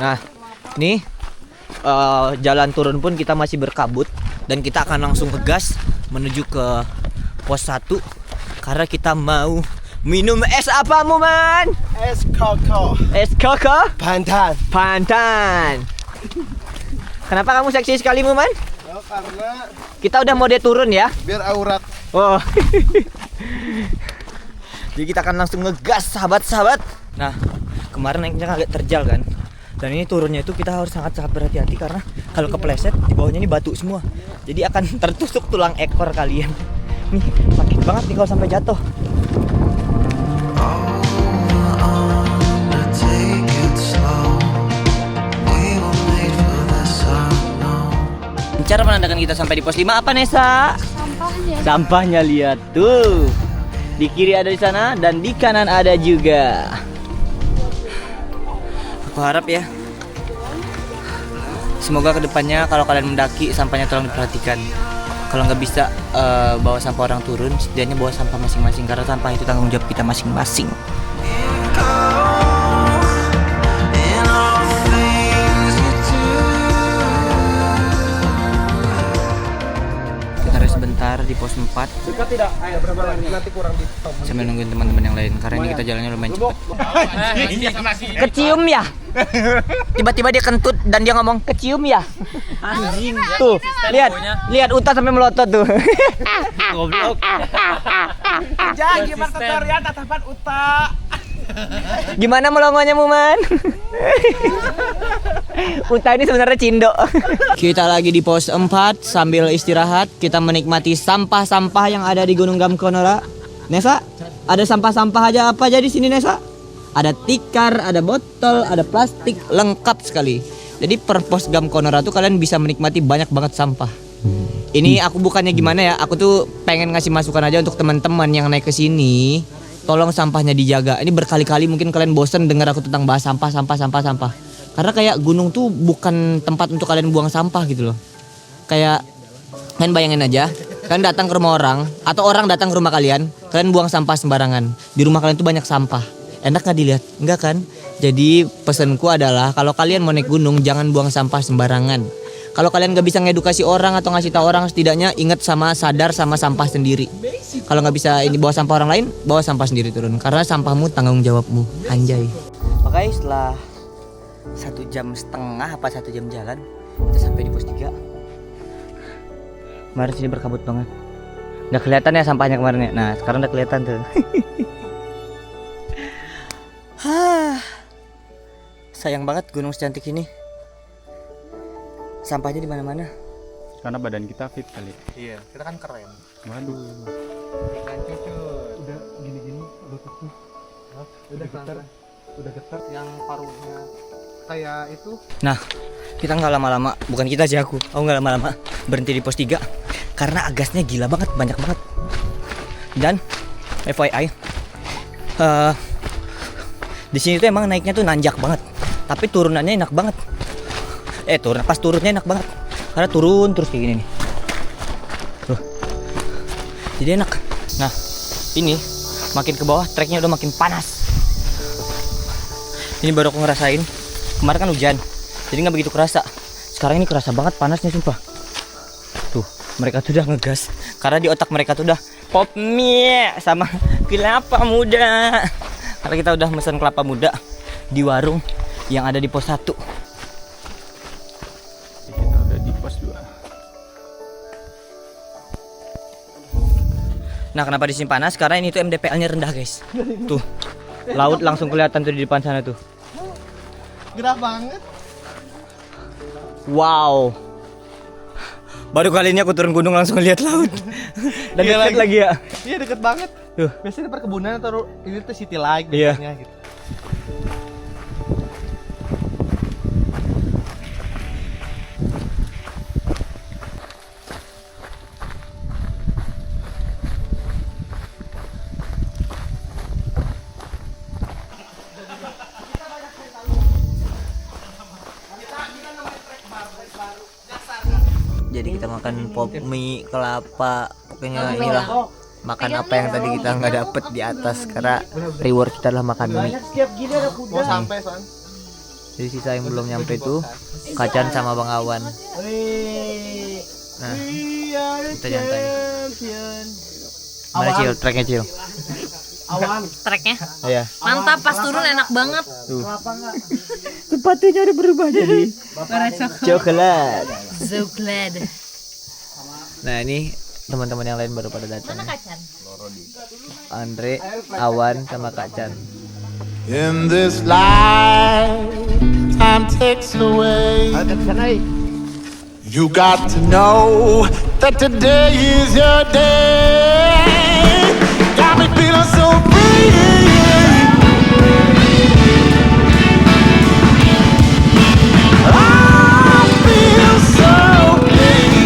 Nah ini jalan turun pun kita masih berkabut dan kita akan langsung ngegas menuju ke pos 1 karena kita mau minum es apa Muman? Es koko. Pantan. Kenapa kamu seksi sekali Muman? Ya, karena kita udah mode turun ya. biar aurat. Oh. Jadi kita akan langsung ngegas sahabat-sahabat. Nah, kemarin naiknya agak terjal kan. Dan ini turunnya itu kita harus sangat-sangat berhati-hati karena kalau kepleset di bawahnya ini batu semua. Jadi akan tertusuk tulang ekor kalian. Nih, sakit banget nih kalau sampai jatuh. Cara menandakan kita sampai di pos 5 apa, Nesa? Sampahnya. Sampahnya, lihat tuh. Di kiri ada di sana dan di kanan ada juga. Aku harap ya, semoga kedepannya kalau kalian mendaki sampahnya tolong diperhatikan. Kalau nggak bisa bawa sampah orang turun, setidaknya bawa sampah masing-masing karena sampah itu tanggung jawab kita masing-masing. Kita harus sebentar di pos 4. Dekat tidak? Ayo berapa lagi? Nanti kurang di top. Sambil nungguin teman-teman yang lain karena ini kita jalannya lumayan cepat. Kecium ya? Tiba-tiba dia kentut dan dia ngomong kecium ya? Anjing. Tuh, lihat Uta sampai melotot tuh. Goblok. Jangan gimana tutorial tatapan Uta. Gimana melongonya Muman? Uta ini sebenarnya cindo. Kita lagi di pos 4 sambil istirahat. Kita menikmati sampah-sampah yang ada di Gunung Gamkonora. Nesa, ada sampah-sampah aja apa aja di sini Nesa? Ada tikar, ada botol, ada plastik, lengkap sekali. Jadi per pos Gamkonora tuh kalian bisa menikmati banyak banget sampah. Ini aku bukannya gimana ya, aku tuh pengen ngasih masukan aja untuk teman-teman yang naik ke sini. Tolong sampahnya dijaga. Ini berkali-kali mungkin kalian bosen dengar aku tentang bahas sampah. Karena kayak gunung tuh bukan tempat untuk kalian buang sampah gitu loh. Kayak kalian bayangin aja, kalian datang ke rumah orang atau orang datang ke rumah kalian buang sampah sembarangan. Di rumah kalian tuh banyak sampah. Enak nggak dilihat? Enggak kan? Jadi pesanku adalah kalau kalian mau naik gunung jangan buang sampah sembarangan. Kalau kalian nggak bisa ngedukasi orang atau ngasih tahu orang, setidaknya ingat sadar sama sampah sendiri. Kalau nggak bisa ini bawa sampah orang lain, bawa sampah sendiri turun. Karena sampahmu tanggung jawabmu. Anjay. Oke, setelah 1,5 jam apa 1 jam jalan, kita sampai di pos 3. Kemarin sini berkabut banget. Nggak kelihatan ya sampahnya kemarin ya. Nah sekarang udah kelihatan tuh. Sayang banget gunung secantik ini. Sampahnya di mana-mana. Karena badan kita fit kali. Iya, kita kan keren. Waduh. Ikan cucu. Udah gini-gini lututnya. Udah getar yang paruhnya kayak itu. Nah, kita nggak lama-lama, bukan kita sih aku nggak lama-lama berhenti di pos 3 karena agasnya gila banget, banyak banget. Dan FYI, di sini tuh emang naiknya tuh nanjak banget, tapi turunannya enak banget. Pas turunnya enak banget karena turun terus kayak gini nih. Tuh. Jadi enak. Nah, ini makin ke bawah treknya udah makin panas. Ini baru aku ngerasain. Kemarin kan hujan, jadi nggak begitu kerasa. Sekarang ini kerasa banget panasnya sumpah. Tuh, mereka tuh udah ngegas karena di otak mereka tuh udah pop mie sama kelapa muda. Karena kita udah pesan kelapa muda di warung yang ada di pos 1. Kita udah di pos 2. Nah, kenapa di sini panas? Karena ini tuh MDPL-nya rendah, guys. Tuh, laut langsung kelihatan tuh di depan sana tuh. Gerah banget. Wow. Baru kali ini aku turun gunung langsung lihat laut. Dan dekat lagi ya. Iya, deket banget. Tuh. Biasanya di perkebunan atau ini tuh city light Iya. gitu. Jadi kita makan pop mie, kelapa, pokoknya inilah makan apa yang tadi kita nggak dapet di atas karena reward kita adalah makan mie. Mau sampai Son. Jadi sisa yang belum nyampe tuh Kacan sama Bang Awan. Nah, kita nyantai. Mana Cil? Treknya Cil? Treknya Iya. mantap, pas turun enak banget. Tuh. Sepatunya udah berubah jadi coklat. Coklat. Nah ini teman-teman yang lain baru pada datang. Mana Kacan? Andre, Awan, sama Kacan. In this life, time takes away. You got to know that today is your day. Got me feeling so free. I feel so free.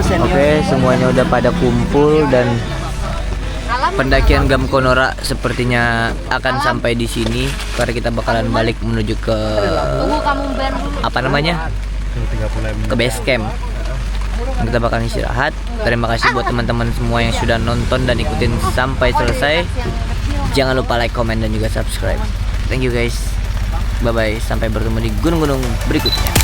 Oke, semuanya udah pada kumpul dan pendakian Gam Konora sepertinya akan sampai di sini karena kita bakalan balik menuju ke apa namanya? Ke base camp. Kita bakalan istirahat. Terima kasih buat teman-teman semua yang sudah nonton dan ikutin sampai selesai. Jangan lupa like, comment dan juga subscribe. Thank you guys. Bye bye. Sampai bertemu di gunung-gunung berikutnya.